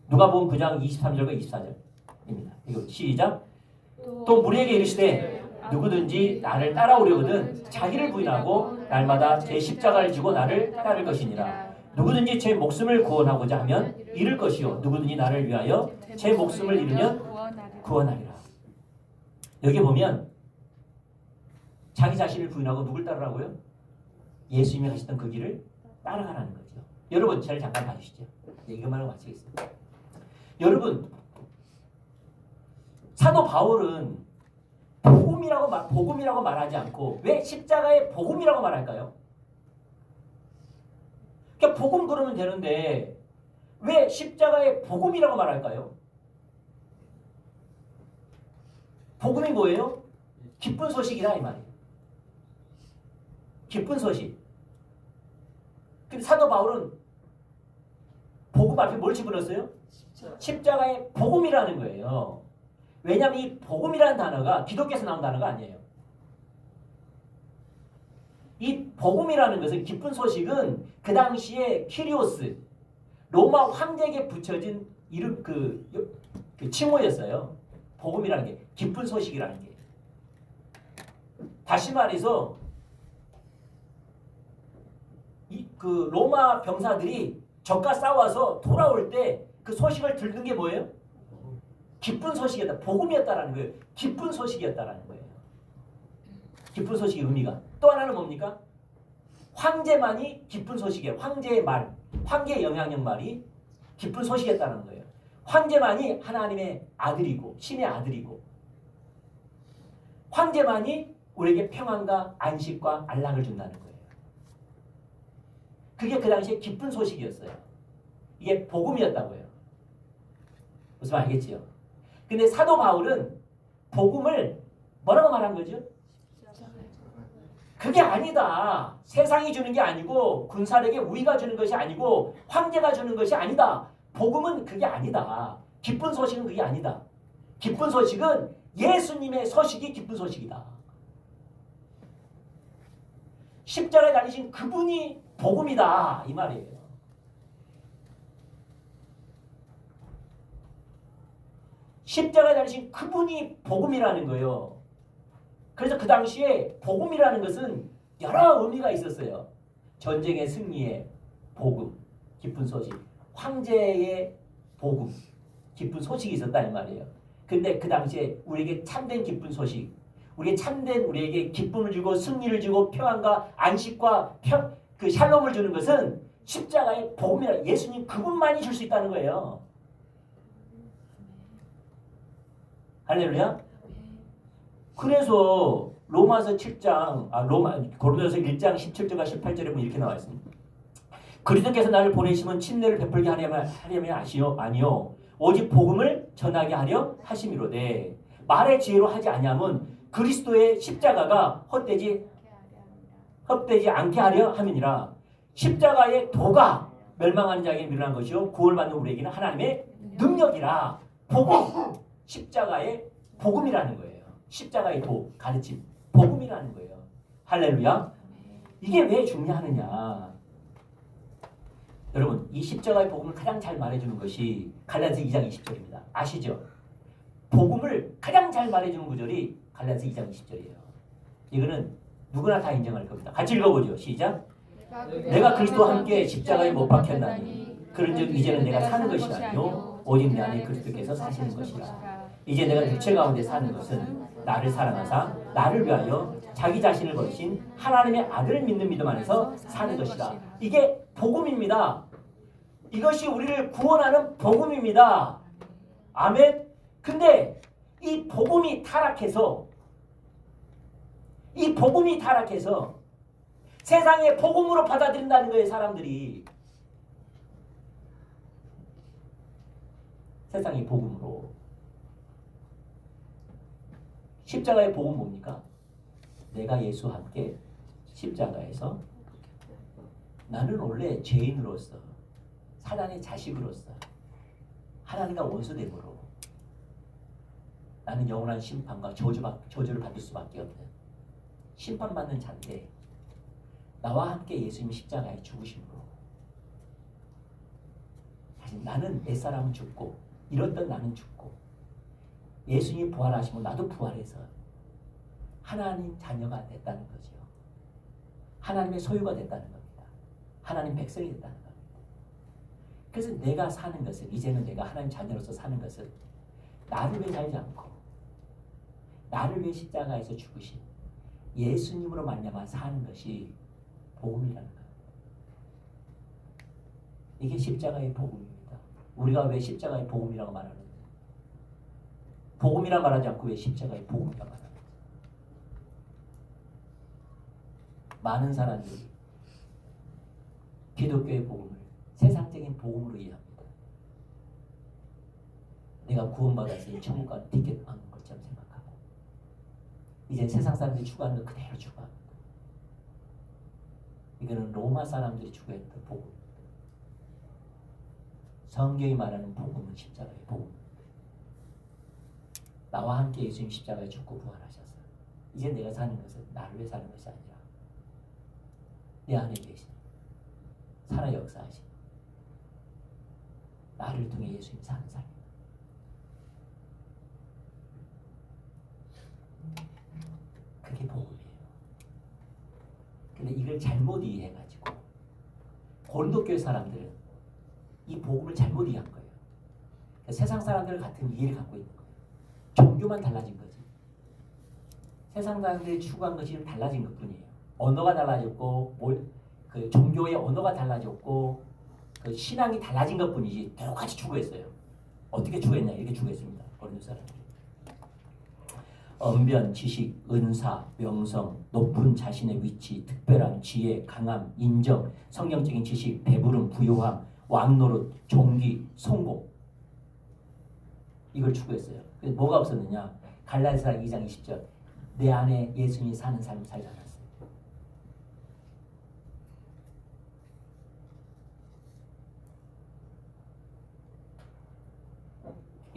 누가복음 9장 23절과 24절입니다. 이거 시작. 또 무리에게 이르시되 누구든지 나를 따라오려거든 자기를 부인하고 날마다 제 십자가를 지고 나를 따를 것이니라. 누구든지 제 목숨을 구원하고자 하면 잃을 것이요 누구든지 나를 위하여 제 목숨을 잃으면 구원하리라. 여기 보면 자기 자신을 부인하고 누굴 따르라고요? 예수님이 하셨던 그 길을 따라가라는 거죠. 여러분 저를 잠깐 봐주시죠. 이것만 하고 마치겠습니다. 여러분 사도 바울은 복음이라고 말하지 않고 왜 십자가의 복음이라고 말할까요? 그러니까 복음 그러면 되는데 왜 십자가의 복음이라고 말할까요? 복음이 뭐예요? 기쁜 소식이다 이 말이에요. 기쁜 소식. 근데 사도 바울은 복음 앞에 뭘 집어넣었어요? 십자가의 복음이라는 거예요. 왜냐하면 이 복음이라는 단어가 기독교에서 나온 단어가 아니에요. 이 복음이라는 것은 기쁜 소식은 그 당시에 키리오스 로마 황제에게 붙여진 이름 그 칭호였어요. 복음이라는 게 기쁜 소식이라는 게. 다시 말해서 그 로마 병사들이 적과 싸워서 돌아올 때 그 소식을 듣는 게 뭐예요? 기쁜 소식이었다. 복음이었다라는 거예요. 기쁜 소식이었다라는 거예요. 기쁜 소식의 의미가. 또 하나는 뭡니까? 황제만이 기쁜 소식이에요. 황제의 말, 황제의 영향력 말이 기쁜 소식이었다는 거예요. 황제만이 하나님의 아들이고 신의 아들이고 황제만이 우리에게 평안과 안식과 안락을 준다는 거예요. 그게 그 당시에 기쁜 소식이었어요. 이게 복음이었다고요. 무슨 말 알겠지요? 근데 사도 바울은 복음을 뭐라고 말한 거죠? 그게 아니다. 세상이 주는 게 아니고 군사력의 우위가 주는 것이 아니고 황제가 주는 것이 아니다. 복음은 그게 아니다. 기쁜 소식은 그게 아니다. 기쁜 소식은 예수님의 소식이 기쁜 소식이다. 십자가에 달리신 그분이 복음이다. 이 말이에요. 십자가에 달리신 그분이 복음이라는 거예요. 그래서 그 당시에 복음이라는 것은 여러 의미가 있었어요. 전쟁의 승리의 복음, 기쁜 소식. 황제의 복음, 기쁜 소식이 있었다 이 말이에요. 근데 그 당시에 우리에게 참된 기쁜 소식, 우리에게 기쁨을 주고 승리를 주고 평안과 안식과 그 샬롬을 주는 것은 십자가의 복음이라 예수님 그분만이 줄 수 있다는 거예요. 할렐루야. 그래서 로마서 7장, 고린도서 1장 17절과 18절에 보면 이렇게 나와 있습니다. 그리스도께서 나를 보내시면 침례를 베풀게 하려면 아니요 오직 복음을 전하게 하려 하심이로되 말의 지혜로 하지 아니함은 그리스도의 십자가가 헛되지 않게 하려 함이니라. 십자가의 도가 멸망하는 자에게 미련한 것이요 구원받는 우리에게는 하나님의 능력이라. 복음, 십자가의 복음이라는 거예요. 십자가의 도, 가르침, 복음이라는 거예요. 할렐루야. 이게 왜 중요하느냐. 여러분, 이 십자가의 복음을 가장 잘 말해주는 것이 갈라디아서 2장 20절입니다. 아시죠? 복음을 가장 잘 말해주는 구절이 갈라디아서 2장 20절이에요. 이거는 누구나 다 인정할 겁니다. 같이 읽어보죠. 시작. 내가 그리스도와 함께 십자가에 못 박혔나니 그런즉 이제는 내가 사는 것이 아니요 오직 내 안에 그리스도께서 사시는 것이라. 이제 내가 육체 가운데 사는 것은 나를 사랑하사 나를 위하여 자기 자신을 버리신 하나님의 아들을 믿는 믿음 안에서 사는 것이다. 이게 복음입니다. 이것이 우리를 구원하는 복음입니다. 아멘. 근데 이 복음이 타락해서 세상의 복음으로 받아들인다는 거예요. 사람들이 세상의 복음으로. 십자가의 복음 뭡니까? 내가 예수와 함께 십자가에서 나는 원래 죄인으로서 사단의 자식으로서 하나님과 원수됨으로 나는 영원한 심판과 저주를 받을 수밖에 없는 심판받는 자인데 나와 함께 예수님이 십자가에 죽으심으로 사실 나는 옛사람은 죽고 잃었던 나는 죽고 예수님이 부활하시면 나도 부활해서 하나님 자녀가 됐다는 거죠. 하나님의 소유가 됐다는 겁니다. 하나님 백성이 됐다는 겁니다. 그래서 내가 사는 것은 이제는 내가 하나님 자녀로서 사는 것은 나를 위해 살지 않고 나를 위해 십자가에서 죽으신 예수님으로 말미암아 사는 것이 복음이라는 겁니다. 이게 십자가의 복음입니다. 우리가 왜 십자가의 복음이라고 말하는지 복음이라 말하지 않고 왜 십자가의 복음이라 말하는지 많은 사람들이 기독교의 복음을 세상적인 복음으로 이해합니다. 내가 구원받았으니 천국 가는 티켓 받는 것처럼 생각하고 이제 세상 사람들이 추구하는 거 그대로 추구합니다. 이거는 로마 사람들이 추구했던 복음입니다. 성경이 말하는 복음은 십자가의 복음. 나와 함께 예수님 십자가에 죽고 부활하셨어요. 이제 내가 사는 것은 나를 위해 사는 것이 아니라 내 안에 계신 살아 역사하신 나를 통해 예수님이 사는 삶입니다. 그게 복음이에요. 근데 이걸 잘못 이해해가지고 고린도 교회 사람들은 이 복음을 잘못 이해한 거예요. 세상 사람들 같은 이해를 갖고 있는 거예요. 종교만 달라진 거지. 세상 사람들이 추구한 것이 좀 달라진 것뿐이에요. 언어가 달라졌고, 그 종교의 언어가 달라졌고, 그 신앙이 달라진 것뿐이지 똑같이 추구했어요. 어떻게 추구했냐? 이렇게 추구했습니다. 고린도 사람들이. 언변, 지식, 은사, 명성, 높은 자신의 위치, 특별함, 지혜, 강함, 인정, 성경적인 지식, 배부름, 부요함, 왕노릇, 종기, 성공. 이걸 추구했어요. 그래서 뭐가 없었느냐? 갈라디아서 2장 20절. 내 안에 예수님이 사는 삶을 살지 않았어요.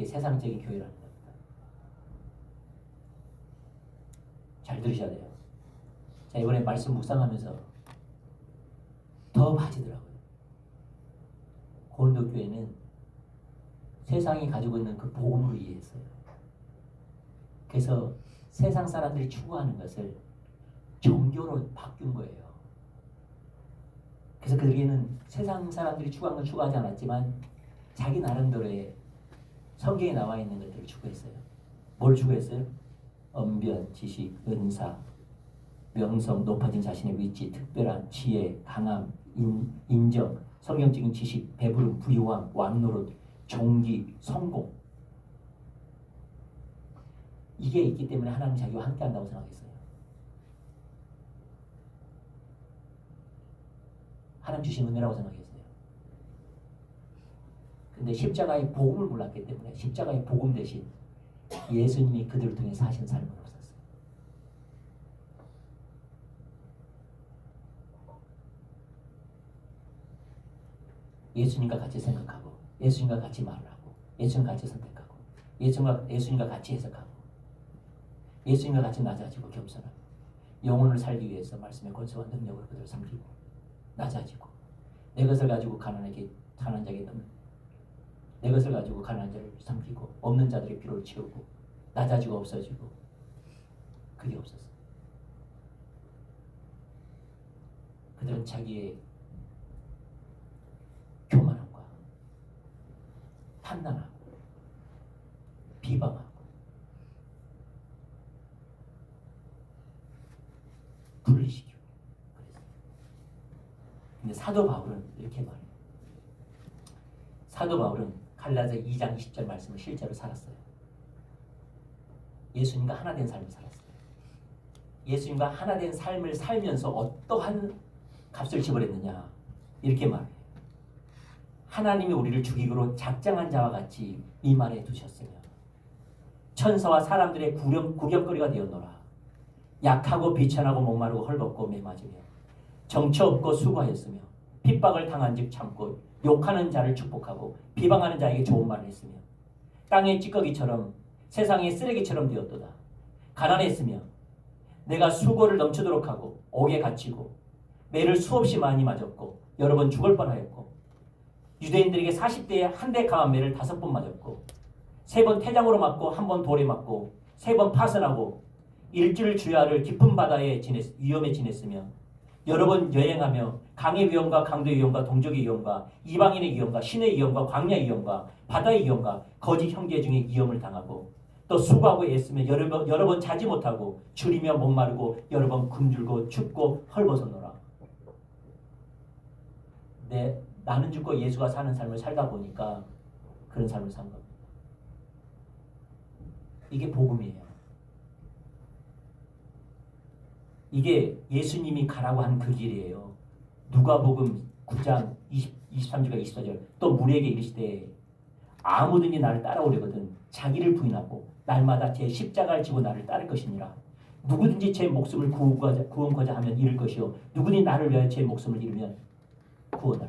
그게 세상적인 교회라는 겁니다. 잘 들으셔야 돼요. 자, 이번에 말씀 묵상하면서 더 봐지더라고요. 고린도 교회는 세상이 가지고 있는 그 복음으로 이해했어요. 그래서 세상 사람들이 추구하는 것을 종교로 바꾼 거예요. 그래서 그들에게는 세상 사람들이 추구하는 걸 추구하지 않았지만 자기 나름대로의 성경에 나와 있는 것들을 추구했어요. 뭘 추구했어요? 언변, 지식, 은사, 명성, 높아진 자신의 위치, 특별한 지혜, 강함, 인정, 성경적인 지식, 배부름, 부유함, 왕노릇, 종기, 성공. 이게 있기 때문에 하나님 자기와 함께 한다고 생각했어요. 하나님 주신 은혜라고 생각했어요. 근데 십자가의 복음을 몰랐기 때문에 십자가의 복음 대신 예수님이 그들을 통해 사신 삶은 없었어요. 예수님과 같이 생각하고 예수님과 같이 말을 하고 예수님과 같이 선택하고 예수님과 같이 해석하고 예수님과 같이 낮아지고 겸손하고 영혼을 살기 위해서 말씀의 권세와 능력으로 그들을 섬기고 낮아지고 내 것을 가지고 가난한 자에게 넘는 내 것을 가지고 가난한 자를 섬기고 없는 자들의 필요를 채우고 낮아지고 없어지고 그게 없었어요. 그들은 자기의 교만함과 판단하고 비방하고 분리시키고 그랬어요. 근데 사도 바울은 이렇게 말해요. 사도 바울은 갈라디아 2장 20절 말씀을 실제로 살았어요. 예수님과 하나 된 삶을 살았어요. 예수님과 하나 된 삶을 살면서 어떠한 값을 지불했느냐 이렇게 말해요. 하나님이 우리를 죽이기로 작정한 자와 같이 이 말에 두셨으며 천사와 사람들의 구경거리가 되었노라. 약하고 비천하고 목마르고 헐벗고 매맞으며 정처 없고 수고하였으며 핍박을 당한 즉 참고 욕하는 자를 축복하고 비방하는 자에게 좋은 말을 했으며 땅의 찌꺼기처럼 세상의 쓰레기처럼 되었도다. 가난했으며 내가 수고를 넘치도록 하고 옥에 갇히고 매를 수없이 많이 맞았고 여러 번 죽을 뻔하였고 유대인들에게 40대에 한 대 강한 매를 5번 맞았고 3번 태장으로 맞고 1번 돌에 맞고 3번 파선하고 일주일 주야를 깊은 바다에 위험에 지냈으며 여러 번 여행하며 강의 위험과 강도의 위험과 동족의 위험과 이방인의 위험과 신의 위험과 광야의 위험과 바다의 위험과 거짓 형제 중에 위험을 당하고 또 수고하고 애쓰며 여러 번 자지 못하고 줄이며 목마르고 여러 번 굶주리고 춥고 헐벗었노라. 나는 죽고 예수가 사는 삶을 살다 보니까 그런 삶을 산 겁니다. 이게 복음이에요. 이게 예수님이 가라고 한 그 길이에요. 누가복음 9장 23절과 24절 또 무리에게 이르시되 아무든지 나를 따라오려거든 자기를 부인하고 날마다 제 십자가를 지고 나를 따를 것이니라. 누구든지 제 목숨을 구원코자 하면 잃을 것이요 누구든지 나를 위하여 제 목숨을 잃으면 구원하리라.